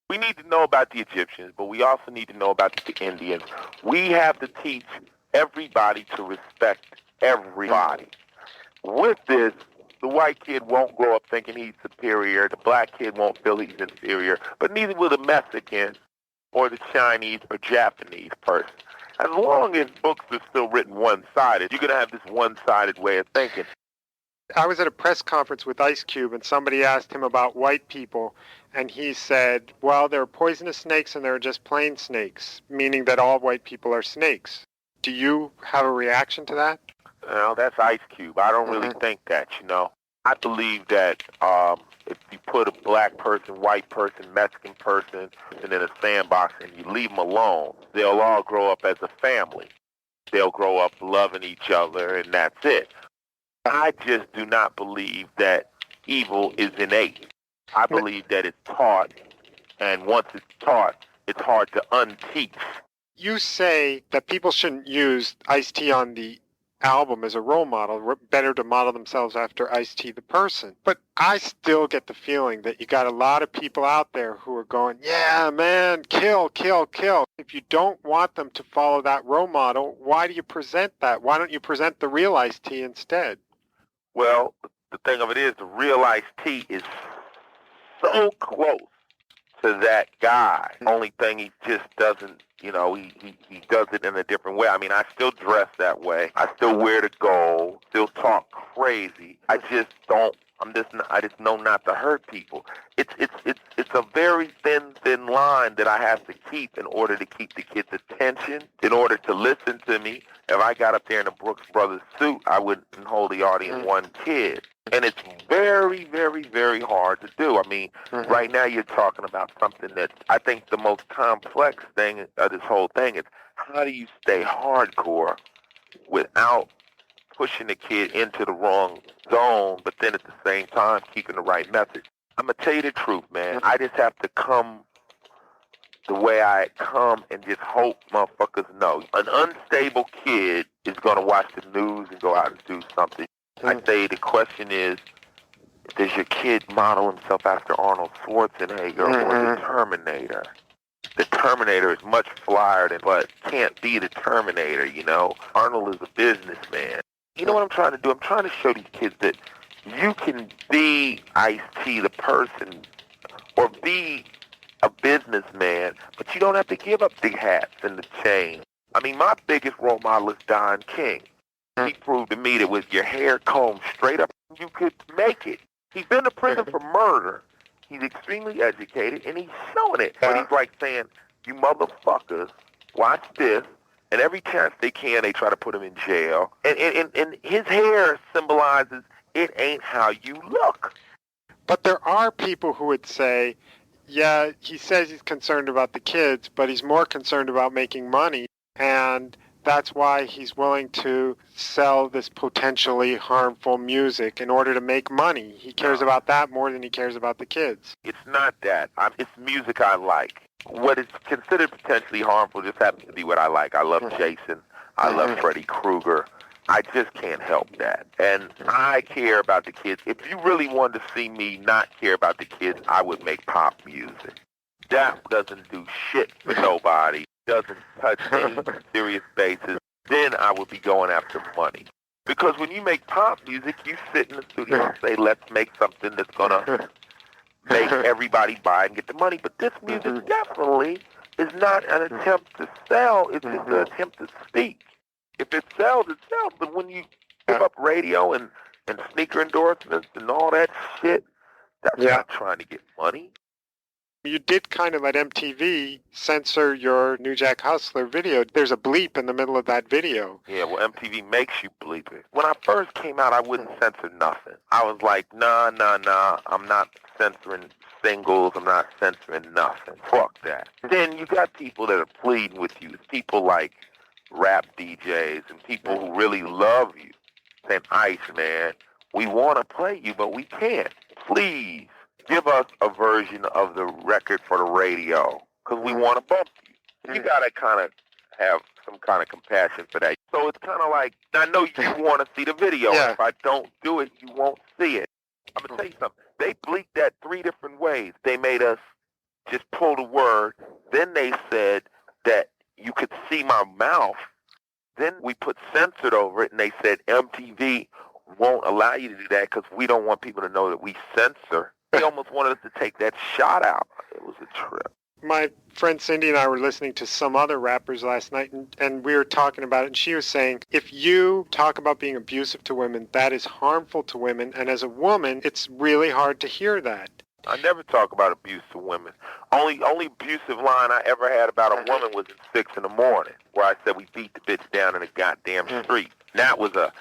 We need to know about the Egyptians, but we also need to know about the Indians. We have to teach everybody to respect everybody. With this, the white kid won't grow up thinking he's superior. The black kid won't feel he's inferior. But neither will the Mexican or the Chinese or Japanese person. As long as books are still written one-sided, you're going to have this one-sided way of thinking. I was at a press conference with Ice Cube, and somebody asked him about white people, and he said, well, there are poisonous snakes and there are just plain snakes, meaning that all white people are snakes. Do you have a reaction to that? Well, that's Ice Cube. I don't really think that, you know. I believe that if you put a black person, white person, Mexican person in a sandbox and you leave them alone, they'll all grow up as a family. They'll grow up loving each other, and that's it. I just do not believe that evil is innate. I believe that it's taught, and once it's taught, it's hard to unteach. You say that people shouldn't use Ice-T on the album as a role model, better to model themselves after Ice-T the person. But I still get the feeling that you got a lot of people out there who are going, yeah, man, kill, kill, kill. If you don't want them to follow that role model, why do you present that? Why don't you present the real Ice-T instead? Well, the thing of it is, the real Ice-T is so close to that guy. Only thing he just doesn't, you know, he does it in a different way. I mean, I still dress that way. I still wear the gold, still talk crazy. I just know not to hurt people. It's a very thin line that I have to keep in order to keep the kids' attention, in order to listen to me. If I got up there in a Brooks Brothers suit, I wouldn't hold the audience one kid. And it's very, very, very hard to do. I mean, right now you're talking about something that I think the most complex thing of this whole thing is how do you stay hardcore without pushing the kid into the wrong zone, but then at the same time keeping the right message. I'm going to tell you the truth, man. I just have to come the way I come and just hope motherfuckers know. An unstable kid is going to watch the news and go out and do something. I say the question is, does your kid model himself after Arnold Schwarzenegger or the Terminator? The Terminator is much flyer but can't be the Terminator, you know? Arnold is a businessman. You know what I'm trying to do? I'm trying to show these kids that you can be Ice-T the person or be a businessman, but you don't have to give up the hats and the chain. I mean, my biggest role model is Don King. He proved to me that with your hair combed straight up, you could make it. He's been to prison for murder. He's extremely educated, and he's showing it. But he's like saying, you motherfuckers, watch this. And every chance they can, they try to put him in jail. And his hair symbolizes it ain't how you look. But there are people who would say, yeah, he says he's concerned about the kids, but he's more concerned about making money, and that's why he's willing to sell this potentially harmful music in order to make money. He cares about that more than he cares about the kids. It's not that. It's music I like. What is considered potentially harmful just happens to be what I like. I love Jason. I love Freddy Krueger. I just can't help that. And I care about the kids. If you really wanted to see me not care about the kids, I would make pop music. That doesn't do shit for nobody. Doesn't touch any serious bases. Then I would be going after money. Because when you make pop music, you sit in the studio and say, let's make something that's going to make everybody buy and get the money. But this music definitely is not an attempt to sell. It's just an attempt to speak. If it sells, it sells. But when you give up radio and sneaker endorsements and all that shit, that's not trying to get money. You did kind of let MTV censor your New Jack Hustler video. There's a bleep in the middle of that video. Yeah, well, MTV makes you bleep it. When I first came out, I wouldn't censor nothing. I was like, nah, I'm not censoring singles. I'm not censoring nothing. Fuck that. Then you got people that are pleading with you. People like rap DJs and people who really love you saying, Ice, man, we want to play you, but we can't. Please give us a version of the record for the radio because we want to bump you. You got to kind of have some kind of compassion for that. So it's kind of like, I know you want to see the video. If I don't do it, you won't see it. I'm going to tell you something. They bleeped that 3 different ways. They made us just pull the word. Then they said that you could see my mouth. Then we put censored over it, and they said MTV won't allow you to do that because we don't want people to know that we censor. They almost wanted us to take that shot out. It was a trip. My friend Cindy and I were listening to some other rappers last night, and we were talking about it, and she was saying, if you talk about being abusive to women, that is harmful to women, and as a woman, it's really hard to hear that. I never talk about abuse to women. Only abusive line I ever had about a woman was at 6 in the morning, where I said we beat the bitch down in the goddamn street. That was a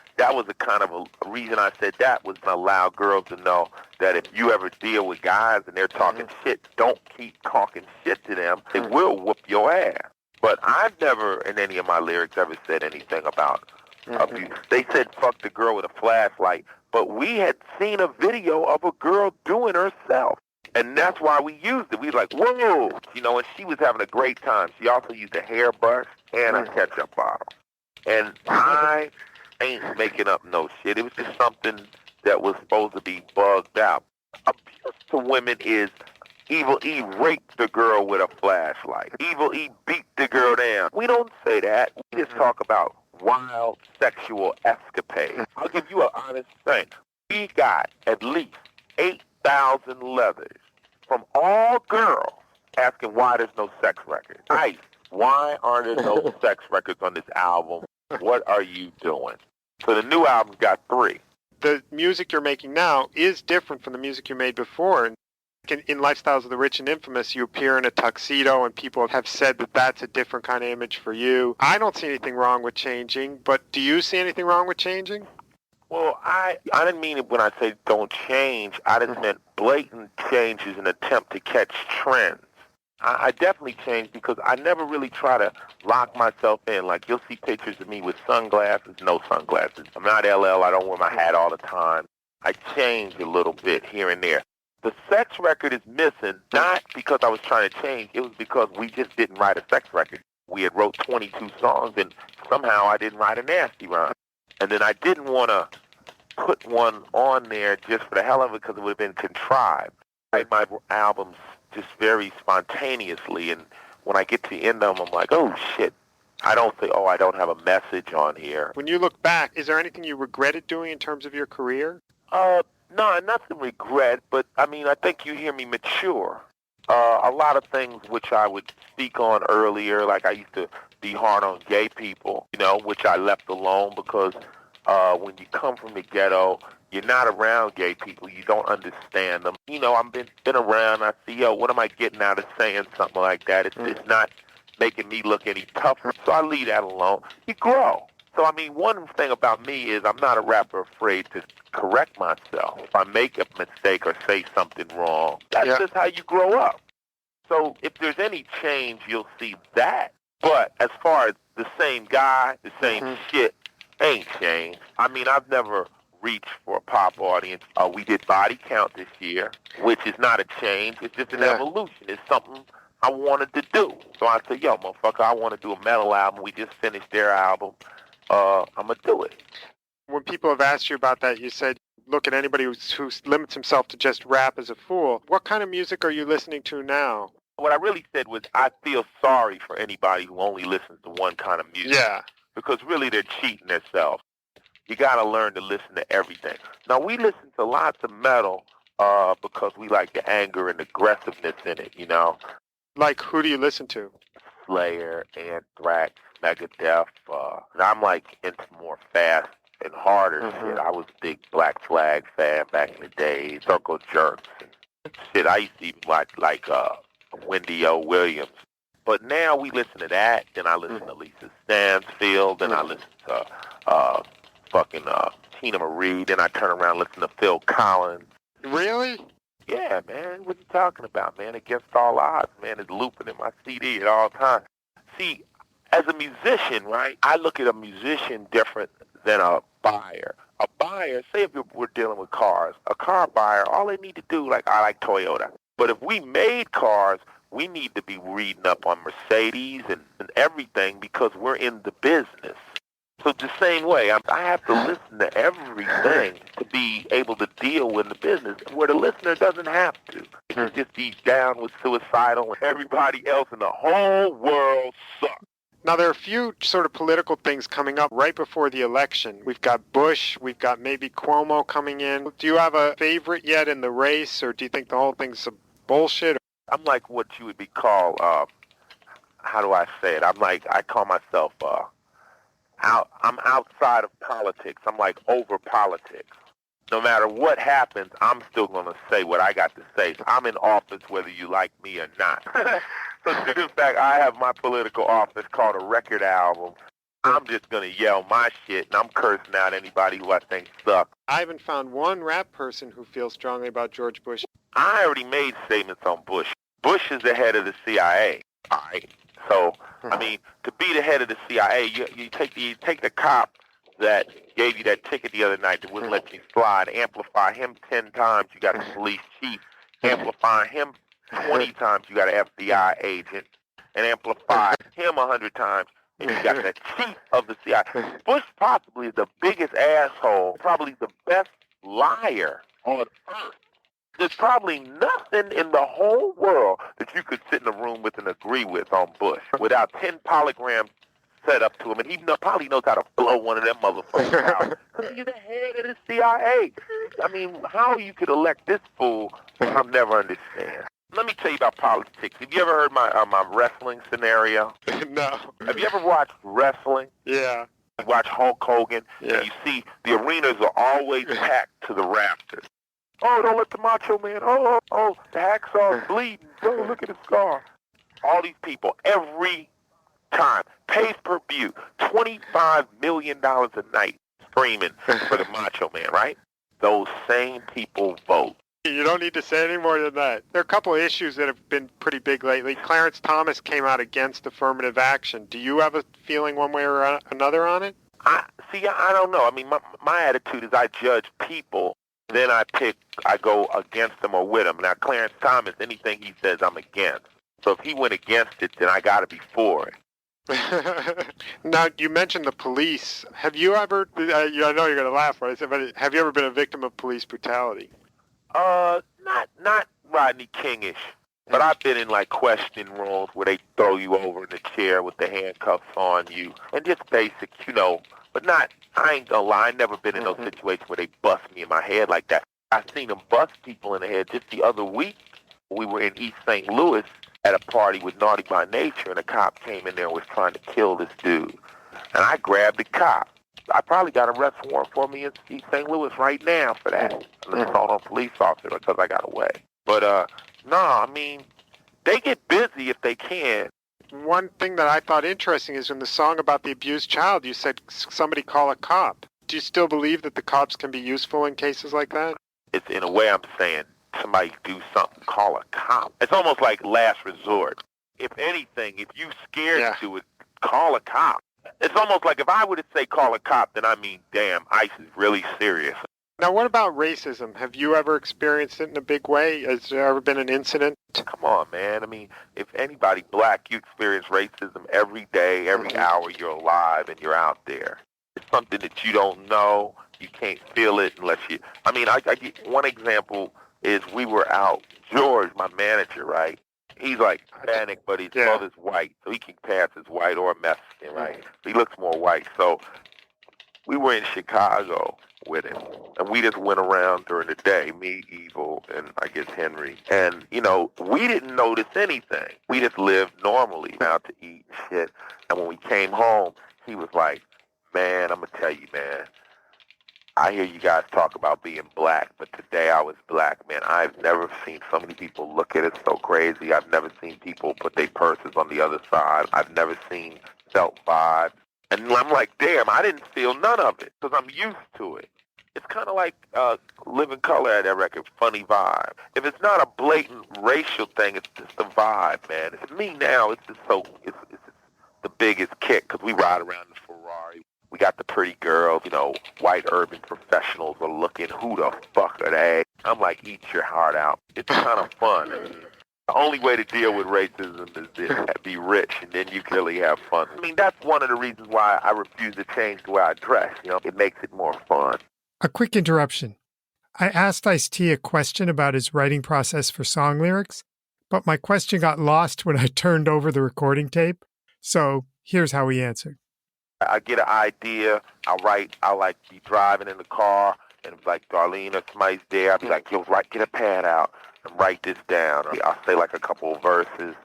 kind of a reason I said that was to allow girls to know that if you ever deal with guys and they're talking shit, don't keep talking shit to them. They will whoop your ass. But I've never, in any of my lyrics, ever said anything about abuse. They said fuck the girl with a flashlight, but we had seen a video of a girl doing herself. And that's why we used it. We were like, whoa, and she was having a great time. She also used a hairbrush and a ketchup bottle. And I ain't making up no shit. It was just something that was supposed to be bugged out. Abuse to women is Evil E raped the girl with a flashlight. Evil E beat the girl down. We don't say that. We just talk about wild sexual escapades. I'll give you an honest thing. We got at least 8,000 letters from all girls asking why there's no sex records. Ice, why aren't there no sex records on this album? What are you doing? So the new album's got 3. The music you're making now is different from the music you made before. In Lifestyles of the Rich and Infamous, you appear in a tuxedo, and people have said that that's a different kind of image for you. I don't see anything wrong with changing, but do you see anything wrong with changing? Well, I didn't mean it when I say don't change. I just meant blatant change is an attempt to catch trends. I definitely changed because I never really try to lock myself in. Like, you'll see pictures of me with sunglasses, no sunglasses. I'm not LL. I don't wear my hat all the time. I change a little bit here and there. The sex record is missing, not because I was trying to change. It was because we just didn't write a sex record. We had wrote 22 songs, and somehow I didn't write a nasty rhyme. And then I didn't want to put one on there just for the hell of it because it would have been contrived. I write my albums just very spontaneously, and when I get to the end of them, I'm like, oh, shit. I don't think, I don't have a message on here. When you look back, is there anything you regretted doing in terms of your career? No, nothing regret, but, I think you hear me mature. A lot of things which I would speak on earlier, like I used to be hard on gay people, which I left alone because when you come from the ghetto, you're not around gay people. You don't understand them. I've been around. I see, what am I getting out of saying something like that? It's not making me look any tougher, so I leave that alone. You grow. So, I mean, one thing about me is I'm not a rapper afraid to correct myself. If I make a mistake or say something wrong, that's just how you grow up. So if there's any change, you'll see that. But as far as the same guy, the same shit, ain't changed. I mean, I've never reached for a pop audience. We did Body Count this year, which is not a change. It's just an evolution. It's something I wanted to do. So I said, yo, motherfucker, I want to do a metal album. We just finished their album. I'm going to do it. When people have asked you about that, you said, look at anybody who limits himself to just rap as a fool. What kind of music are you listening to now? What I really said was I feel sorry for anybody who only listens to one kind of music. Yeah. Because really they're cheating themselves. You got to learn to listen to everything. Now, we listen to lots of metal because we like the anger and aggressiveness in it, you know. Like, who do you listen to? Slayer, Anthrax, Megadeth. And I'm like into more fast and harder shit. I was a big Black Flag fan back in the day, Circle Jerks. And shit, I used to even watch like Wendy O. Williams. But now we listen to that, then I listen to Lisa Stansfield, then I listen to Tina Marie, then I turn around and listen to Phil Collins. Really? Yeah, man, what you talking about, man? Against All Odds, man, it's looping in my CD at all times. See, as a musician, right, I look at a musician different than a buyer. A buyer, say if we're dealing with cars, a car buyer, all they need to do, like I like Toyota. But if we made cars, we need to be reading up on Mercedes and everything because we're in the business. So the same way, I have to listen to everything to be able to deal with the business, where the listener doesn't have to. It can just be down with suicidal and everybody else in the whole world sucks. Now, there are a few sort of political things coming up right before the election. We've got Bush, we've got maybe Cuomo coming in. Do you have a favorite yet in the race, or do you think the whole thing's some bullshit? I'm like what you would be called, how do I say it? I call myself, I'm outside of politics. I'm like over politics. No matter what happens, I'm still going to say what I got to say. I'm in office whether you like me or not. So in fact, I have my political office called a record album. I'm just going to yell my shit, and I'm cursing out anybody who I think sucks. I haven't found one rap person who feels strongly about George Bush. I already made statements on Bush. Bush is the head of the CIA, all right? So, I mean, to be the head of the CIA, you take the cop that gave you that ticket the other night that wouldn't let you slide, amplify him 10 times, you got a police chief. Amplify him 20 times, you got an FBI agent. And amplify him 100 times, and you got the chief of the CIA. Bush possibly is the biggest asshole, probably the best liar on earth. There's probably nothing in the whole world that you could sit in a room with and agree with on Bush without 10 polygrams set up to him, and he probably knows how to blow one of them motherfuckers out. Because he's the head of the CIA. I mean, how you could elect this fool, I'll never understand. Let me tell you about politics. Have you ever heard my wrestling scenario? No. Have you ever watched wrestling? Yeah. You watch Hulk Hogan, Yeah. and you see the arenas are always packed to the rafters. Oh, don't let the Macho Man. Oh, the hacksaw's bleeding. Oh, look at the scar. All these people, every time, pays per view, $25 million a night screaming for the Macho Man, right? Those same people vote. You don't need to say any more than that. There are a couple of issues that have been pretty big lately. Clarence Thomas came out against affirmative action. Do you have a feeling one way or another on it? I don't know. I mean, my attitude is I judge people. Then I go against them or with them. Now, Clarence Thomas, anything he says, I'm against. So if he went against it, then I got to be for it. Now, you mentioned the police. Have you ever, I know you're going to laugh when I said, but have you ever been a victim of police brutality? Not Rodney King-ish. But I've been in, like, questioning rooms where they throw you over in the chair with the handcuffs on you. And just basic, but not, I ain't gonna lie, I never been in no situation where they bust me in my head like that. I seen them bust people in the head just the other week. We were in East St. Louis at a party with Naughty by Nature, and a cop came in there and was trying to kill this dude. And I grabbed the cop. I probably got an arrest warrant for me in East St. Louis right now for that. An assault on a police officer because I got away. But, no, I mean, they get busy if they can. One thing that I thought interesting is in the song about the abused child, you said somebody call a cop. Do you still believe that the cops can be useful in cases like that? It's in a way I'm saying somebody do something, call a cop. It's almost like last resort. If anything, if you scared to do it, call a cop. It's almost like if I were to say call a cop, then I mean, damn, ICE is really serious. Now, what about racism? Have you ever experienced it in a big way? Has there ever been an incident? Come on, man. I mean, if anybody black, you experience racism every day, every hour you're alive and you're out there. It's something that you don't know. You can't feel it unless you... I mean, I get one example is we were out. George, my manager, right? He's like Hispanic, but his mother's white, so he can pass as white or Mexican, right? So he looks more white. So we were in Chicago with him, and we just went around during the day, me, Evil, and I guess Henry. And, you know, we didn't notice anything. We just lived normally, out to eat and shit. And when we came home, he was like, man, I'm going to tell you, man, I hear you guys talk about being black, but today I was black, man. I've never seen so many people look at it so crazy. I've never seen people put their purses on the other side. I've never seen felt vibes. And I'm like, damn, I didn't feel none of it because I'm used to it. It's kind of like Living Color at that record, Funny Vibe. If it's not a blatant racial thing, it's just a vibe, man. For me now, it's just so, it's the biggest kick because we ride around in Ferrari. We got the pretty girls, you know, white urban professionals are looking, who the fuck are they? I'm like, eat your heart out. It's kind of fun. I mean, the only way to deal with racism is to be rich, and then you can really have fun. I mean, that's one of the reasons why I refuse to change the way I dress. You know, it makes it more fun. A quick interruption. I asked Ice-T a question about his writing process for song lyrics, but my question got lost when I turned over the recording tape. So here's how he answered. I get an idea, I'll like be driving in the car, and like Darlene or somebody's there, I'll be like, yo, get a pad out and write this down. I'll say like a couple of verses,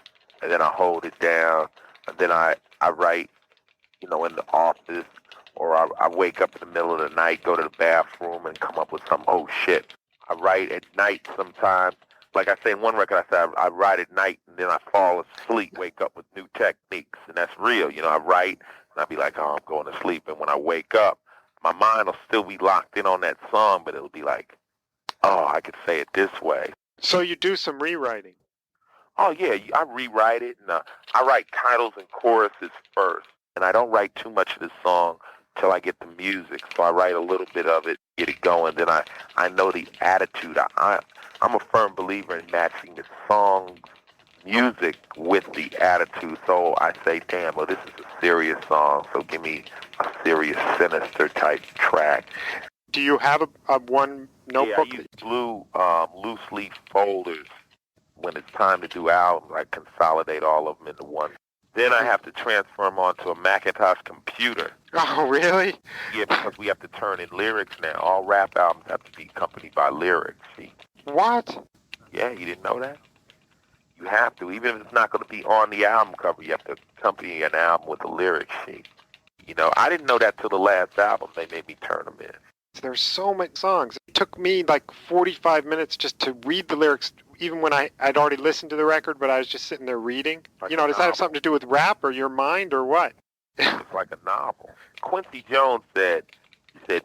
and then I hold it down, and then I write, you know, in the office, or I wake up in the middle of the night, go to the bathroom, and come up with some, oh shit. I write at night sometimes. Like I say in one record, I say I write at night, and then I fall asleep, wake up with new techniques, and that's real. You know, I write, and I'll be like, oh, I'm going to sleep, and when I wake up, my mind will still be locked in on that song, but it'll be like, oh, I could say it this way. So you do some rewriting? Oh, yeah, I rewrite it, and I write titles and choruses first, and I don't write too much of the song till I get the music, so I write a little bit of it, get it going, then I know the attitude. I'm a firm believer in matching the song's music with the attitude, so I say, damn, well, this is a serious song, so give me a serious, sinister type track. Do you have a one notebook? Yeah, I use blue loose leaf folders. When it's time to do albums, I consolidate all of them into one. Then I have to transfer them onto a Macintosh computer. Oh, really? Yeah, because we have to turn in lyrics now. All rap albums have to be accompanied by lyrics, see? What? Yeah, you didn't know that? You have to. Even if it's not going to be on the album cover, you have to accompany an album with a lyric sheet. You know, I didn't know that till the last album. They made me turn them in. There's so many songs. It took me like 45 minutes just to read the lyrics, even when I'd already listened to the record, but I was just sitting there reading. Like you know, does that have something to do with rap or your mind or what? It's like a novel. Quincy Jones said,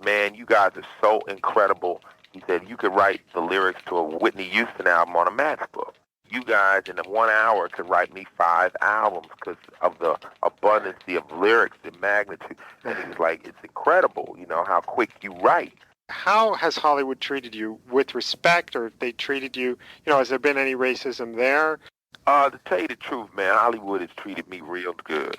man, you guys are so incredible. He said, you could write the lyrics to a Whitney Houston album on a matchbook. You guys in 1 hour could write me 5 albums because of the abundance of lyrics and magnitude. And he was like, it's incredible, you know, how quick you write. How has Hollywood treated you with respect, or if they treated you, you know, has there been any racism there? To tell you the truth, man, Hollywood has treated me real good.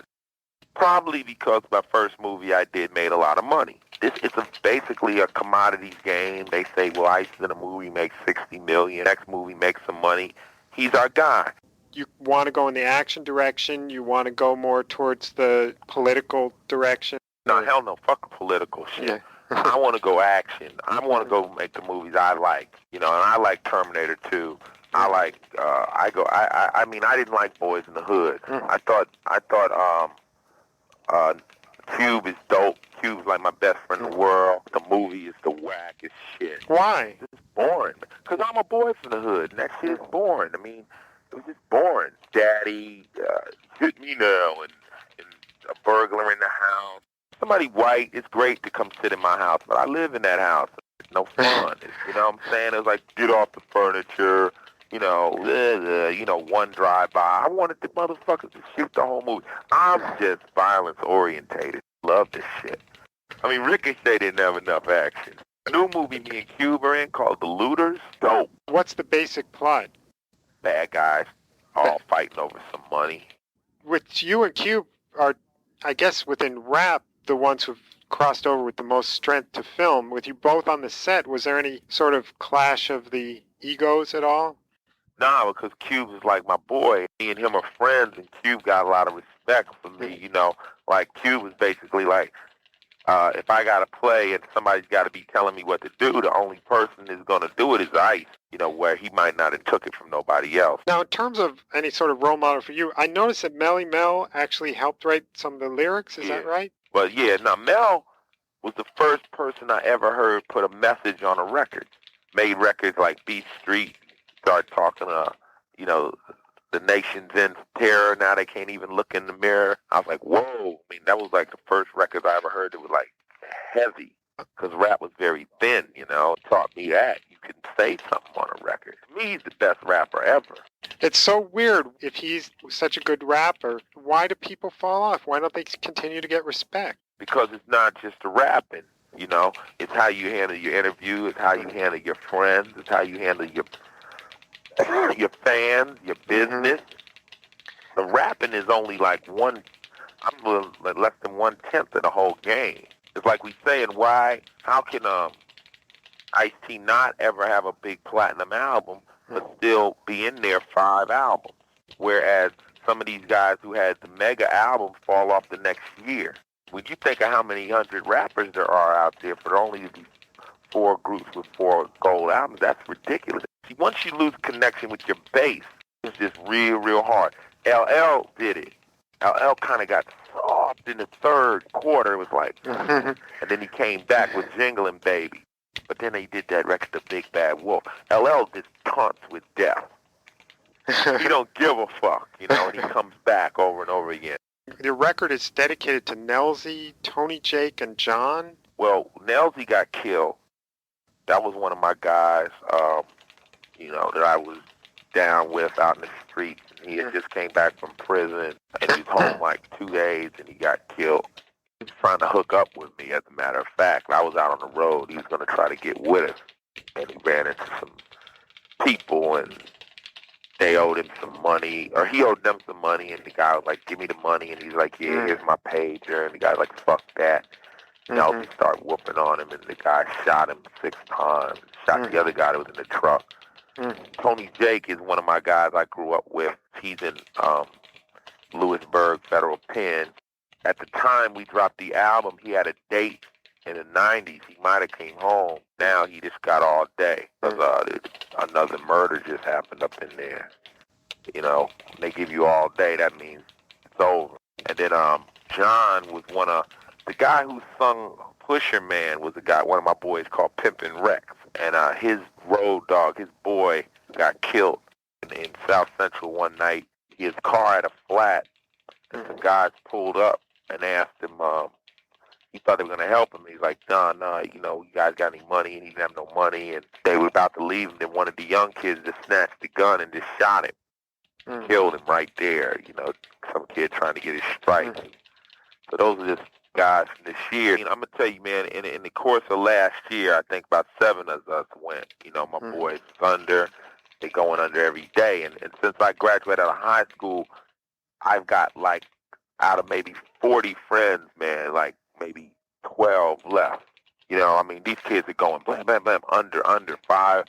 Probably because my first movie I did made a lot of money. It's basically a commodities game. They say, well, Ice in a movie makes $60 million. Next movie makes some money. He's our guy. You want to go in the action direction? You want to go more towards the political direction? No, hell no. Fuck political shit. Yeah. I want to go action. I want to go make the movies I like. You know, and I like Terminator 2. I like, I mean, I didn't like Boys in the Hood. I thought Cube is dope. Cube's like my best friend in the world. The movie is the wackest shit. Why? It's boring. Because I'm a boy from the hood, and that shit is boring. I mean, It was just boring. Daddy, hit me now, and a burglar in the house. Somebody white, it's great to come sit in my house, but I live in that house. It's no fun. You know what I'm saying? It was like, get off the furniture, one drive-by. I wanted the motherfuckers to shoot the whole movie. I'm just violence-orientated. Love this shit. I mean, Ricochet didn't have enough action. A new movie me and Cube are in called The Looters. Dope. What's the basic plot? Bad guys all fighting over some money. Which you and Cube are, I guess, within rap, the ones who've crossed over with the most strength to film. With you both on the set, was there any sort of clash of the egos at all? Nah, because Cube is like my boy. Me and him are friends, and Cube got a lot of respect for me, Like, Cube is basically like, if I got to play and somebody's got to be telling me what to do, the only person that's going to do it is Ice, where he might not have took it from nobody else. Now, in terms of any sort of role model for you, I noticed that Melly Mel actually helped write some of the lyrics. Is that right? Well, yeah. Now, Mel was the first person I ever heard put a message on a record. Made records like Beat Street, started talking to, the nation's in terror. Now they can't even look in the mirror. I was like, whoa. I mean, that was like the first record I ever heard that was like heavy, because rap was very thin, It taught me that you can say something on a record. To me, he's the best rapper ever. It's so weird. If he's such a good rapper, why do people fall off? Why don't they continue to get respect? Because it's not just the rapping, It's how you handle your interview. It's how you handle your friends. It's how you handle your fans, your business. The rapping is only like less than 1/10 of the whole game. It's like we saying, how can Ice-T not ever have a big platinum album but still be in there 5 albums? Whereas some of these guys who had the mega album fall off the next year. When you think of how many 100 rappers there are out there for only these 4 groups with 4 gold albums, that's ridiculous. See, once you lose connection with your base, it's just real, real hard. LL did it. LL kind of got soft in the 3rd quarter. It was like, and then he came back with Jingling Baby. But then he did that record, The Big Bad Wolf. LL just taunts with death. He don't give a fuck, and he comes back over and over again. Your record is dedicated to Nelsy, Tony Jake, and John? Well, Nelsy got killed. That was one of my guys, that I was down with out in the streets. He had just came back from prison, and he was home like 2 days, and he got killed. He was trying to hook up with me, as a matter of fact. I was out on the road. He was going to try to get with us, and he ran into some people, and they owed him some money, or he owed them some money, and the guy was like, give me the money, and he's like, yeah, here's my pager, and the guy was like, fuck that. Nelson started whooping on him, and the guy shot him 6 times, shot the other guy that was in the truck. Tony Jake is one of my guys I grew up with. He's in Lewisburg Federal Pen. At the time we dropped the album, he had a date in the 90s. He might have came home. Now he just got all day. Another murder just happened up in there. They give you all day, that means it's over. And then John was the guy who sung Pusher Man was one of my boys called Pimpin' Rex. And his road dog, his boy, got killed in South Central one night. His car had a flat, and some guys pulled up and asked him, he thought they were going to help him. He's like, nah, you guys got any money? And he didn't have no money. And they were about to leave him. Then one of the young kids just snatched the gun and just shot him. Killed him right there. Some kid trying to get his stripes. So those are just guys from this year. I'm going to tell you, man, in the course of last year, I think about 7 of us went. My boys Thunder, they going under every day. And since I graduated out of high school, I've got like, out of maybe 40 friends, man, like maybe 12 left. These kids are going blam, blam, blam, under 5.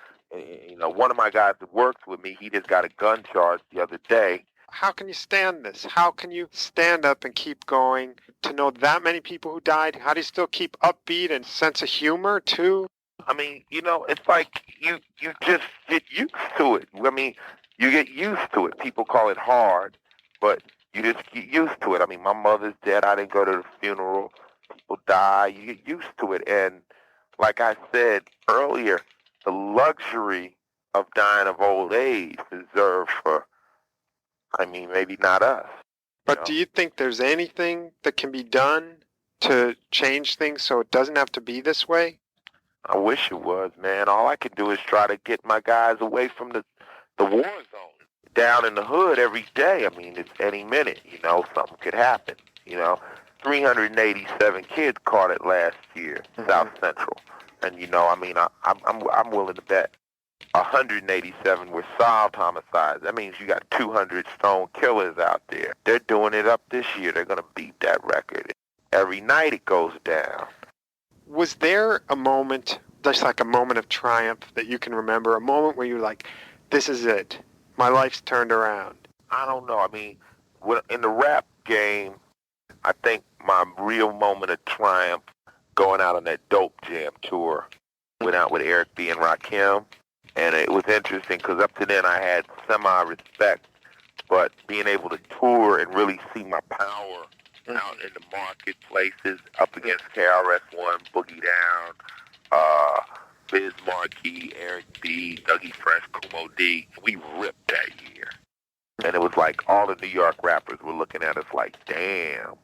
One of my guys that works with me, he just got a gun charge the other day. How can you stand this? How can you stand up and keep going to know that many people who died? How do you still keep upbeat and sense of humor, too? It's like you just get used to it. You get used to it. People call it hard, but you just get used to it. My mother's dead. I didn't go to the funeral. People die. You get used to it. And like I said earlier, the luxury of dying of old age is reserved for I mean, maybe not us. But do you think there's anything that can be done to change things so it doesn't have to be this way? I wish it was, man. All I could do is try to get my guys away from the war zone. Down in the hood every day, I mean, it's any minute, something could happen, 387 kids caught it last year, South Central. And, I mean, I'm willing to bet 187 were solved homicides. That means you got 200 stone killers out there. They're doing it up this year. They're going to beat that record. Every night it goes down. Was there a moment, just like a moment of triumph that you can remember, a moment where you're like, this is it, my life's turned around? I don't know. I mean, in the rap game, I think my real moment of triumph, going out on that Dope Jam tour, went out with Eric B. and Rakim, and it was interesting because up to then I had semi-respect, but being able to tour and really see my power out in the marketplaces up against KRS-One, Boogie Down, Biz Markie, Eric B., Dougie Fresh, Kumo D. We ripped that year. And it was like all the New York rappers were looking at us like, damn.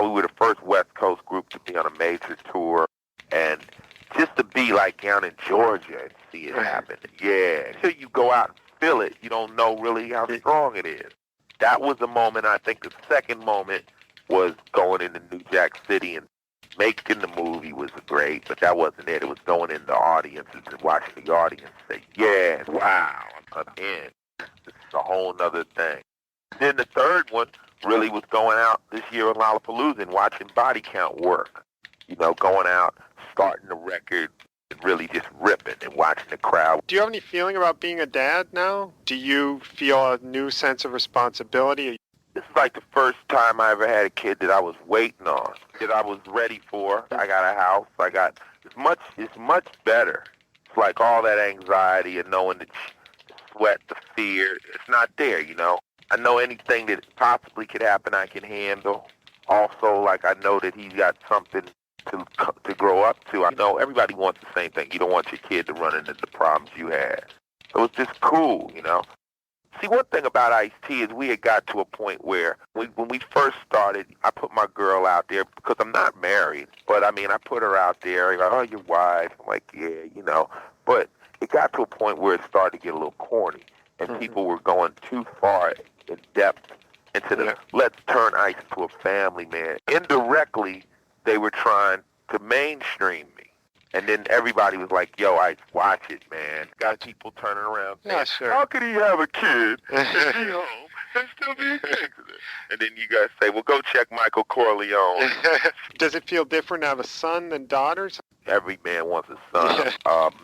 We were the first West Coast group to be on a major tour. And just to be like down in Georgia and see it happen. Yeah. Until you go out and feel it, you don't know really how strong it is. That was the moment. I think the second moment was going into New Jack City and making the movie was great, but that wasn't it. It was going in the audiences and watching the audience say, yeah, wow, I'm in. This is a whole nother thing. Then the third one really was going out this year on Lollapalooza and watching Body Count work. Going out, starting the record, and really just ripping and watching the crowd. Do you have any feeling about being a dad now? Do you feel a new sense of responsibility? This is like the first time I ever had a kid that I was waiting on, that I was ready for. I got a house. It's much better. It's like all that anxiety and knowing the sweat, the fear, it's not there, I know anything that possibly could happen I can handle. Also, like I know that he's got something to grow up to. I know everybody wants the same thing. You don't want your kid to run into the problems you had. So it's just cool, See, one thing about Ice-T is we had got to a point where when we first started, I put my girl out there because I'm not married. But, I mean, I put her out there. Like, oh, your wife. I'm like, yeah, But it got to a point where it started to get a little corny. And people were going too far in depth into the let's turn Ice to a family man. Indirectly, they were trying to mainstream me. And then everybody was like, yo, Ice, watch it, man. Got people turning around saying, how could he have a kid and be home and still be a gangster? And then you guys say, well, go check Michael Corleone. Does it feel different to have a son than daughters? Every man wants a son,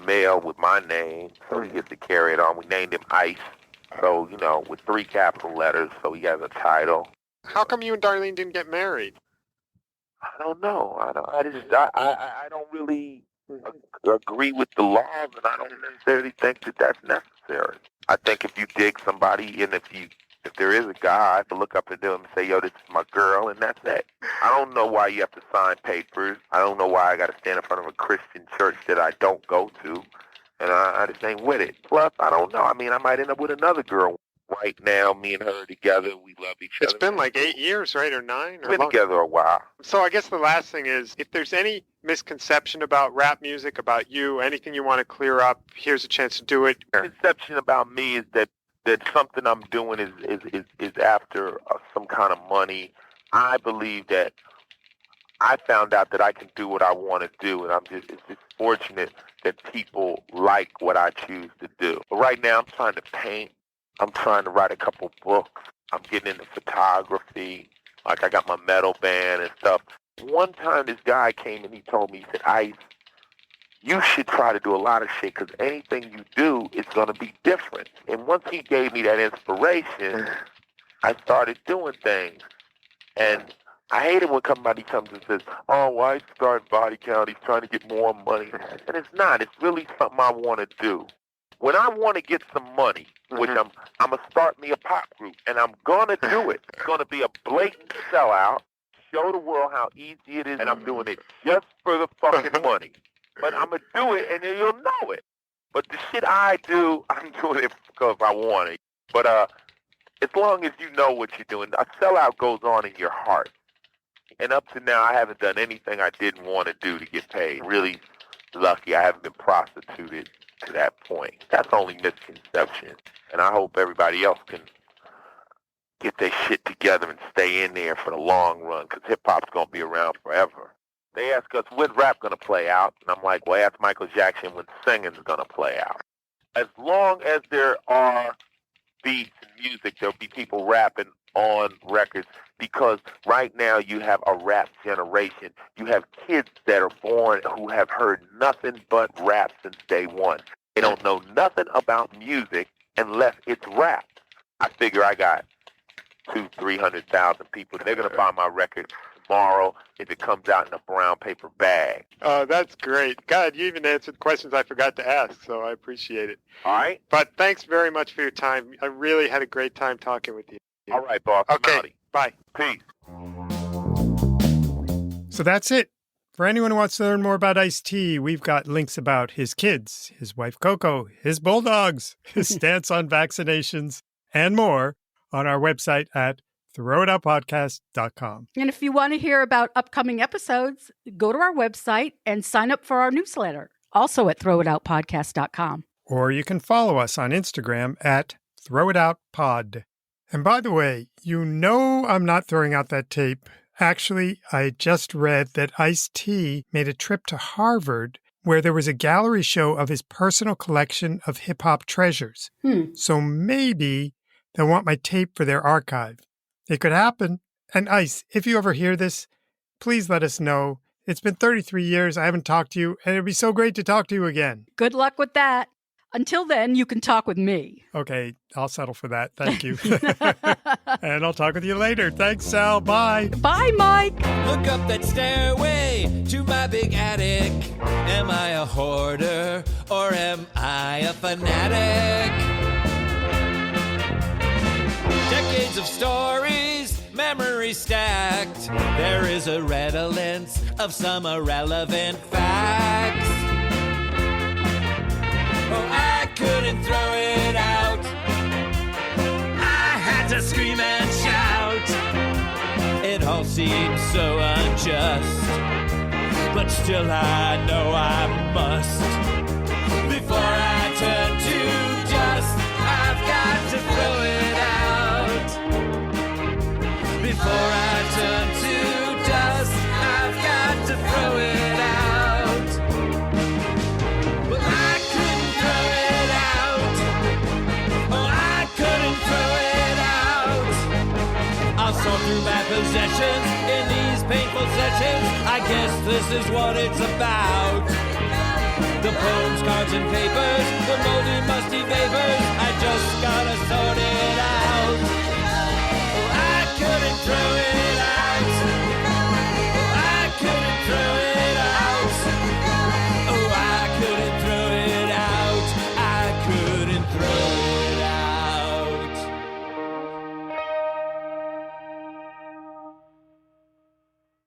male with my name, so he gets to carry it on. We named him Ice, so, with 3 capital letters, so he has a title. How come you and Darlene didn't get married? I don't know. I don't really agree with the laws, and I don't necessarily think that that's necessary. I think if you dig somebody, and if there is a guy, to look up to them and say, yo, this is my girl, and that's it. I don't know why you have to sign papers. I don't know why I got to stand in front of a Christian church that I don't go to, and I just ain't with it. Plus, I don't know. I mean, I might end up with another girl. Right now, me and her together, we love each other. It's been like 8 years, right, or 9? We've been together a while. So I guess the last thing is, if there's any misconception about rap music, about you, anything you want to clear up, here's a chance to do it. The misconception about me is that something I'm doing is after some kind of money. I believe that I found out that I can do what I want to do, and it's just fortunate that people like what I choose to do. But right now, I'm trying to paint. I'm trying to write a couple books. I'm getting into photography. Like, I got my metal band and stuff. One time, this guy came and he told me, he said, Ice, you should try to do a lot of shit because anything you do is going to be different. And once he gave me that inspiration, I started doing things. And I hate it when somebody comes and says, oh, why start Body Count? He's trying to get more money. And it's not. It's really something I want to do. When I want to get some money, which I'm going to start me a pop group, and I'm going to do it. It's going to be a blatant sellout, show the world how easy it is, and I'm doing it just for the fucking money. But I'm going to do it, and then you'll know it. But the shit I do, I'm doing it because I want it. But as long as you know what you're doing, a sellout goes on in your heart. And up to now, I haven't done anything I didn't want to do to get paid. Really lucky I haven't been prostituted to that point. That's only misconception. And I hope everybody else can get their shit together and stay in there for the long run, because hip-hop's going to be around forever. They ask us, when's rap going to play out? And I'm like, well, ask Michael Jackson when singing's going to play out. As long as there are beats and music, there'll be people rapping on records, because right now you have a rap generation. You have kids that are born who have heard nothing but rap since day one. They don't know nothing about music unless it's rap. I figure I got 200,000-300,000 people. They're going to buy my record tomorrow if it comes out in a brown paper bag. Oh, that's great. God, you even answered questions I forgot to ask, so I appreciate it. All right? But thanks very much for your time. I really had a great time talking with you. All right, boss. Okay, Howdy. bye. Peace. So that's it. For anyone who wants to learn more about Ice-T, we've got links about his kids, his wife Coco, his bulldogs, his stance on vaccinations, and more on our website at throwitoutpodcast.com. And if you want to hear about upcoming episodes, go to our website and sign up for our newsletter, also at throwitoutpodcast.com. Or you can follow us on Instagram at throwitoutpod. And by the way, you know I'm not throwing out that tape. Actually, I just read that Ice-T made a trip to Harvard where there was a gallery show of his personal collection of hip-hop treasures. So maybe they'll want my tape for their archive. It could happen. And Ice, if you ever hear this, please let us know. It's been 33 years. I haven't talked to you, and it'd be so great to talk to you again. Good luck with that. Until then, you can talk with me. Okay, I'll settle for that. Thank you. And I'll talk with you later. Thanks, Sal. Bye. Bye, Mike. Look up that stairway to my big attic. Am I a hoarder or am I a fanatic? Decades of stories, memories stacked. There is a redolence of some irrelevant facts. Oh, I couldn't throw it out. I had to scream and shout. It all seems so unjust, but still I know I must. Before I turn to dust, I've got to throw it out. Before I turn to dust, I've got to throw it out. But I couldn't throw it out. Oh, I couldn't throw it out. I'll sort through my possessions in these painful sessions. I guess this is what it's about. The poems, cards, and papers, the moldy, musty vapors. I just gotta sort it out. Oh, I couldn't throw it out. Oh, I couldn't throw it out. Oh, I couldn't throw it out. I couldn't throw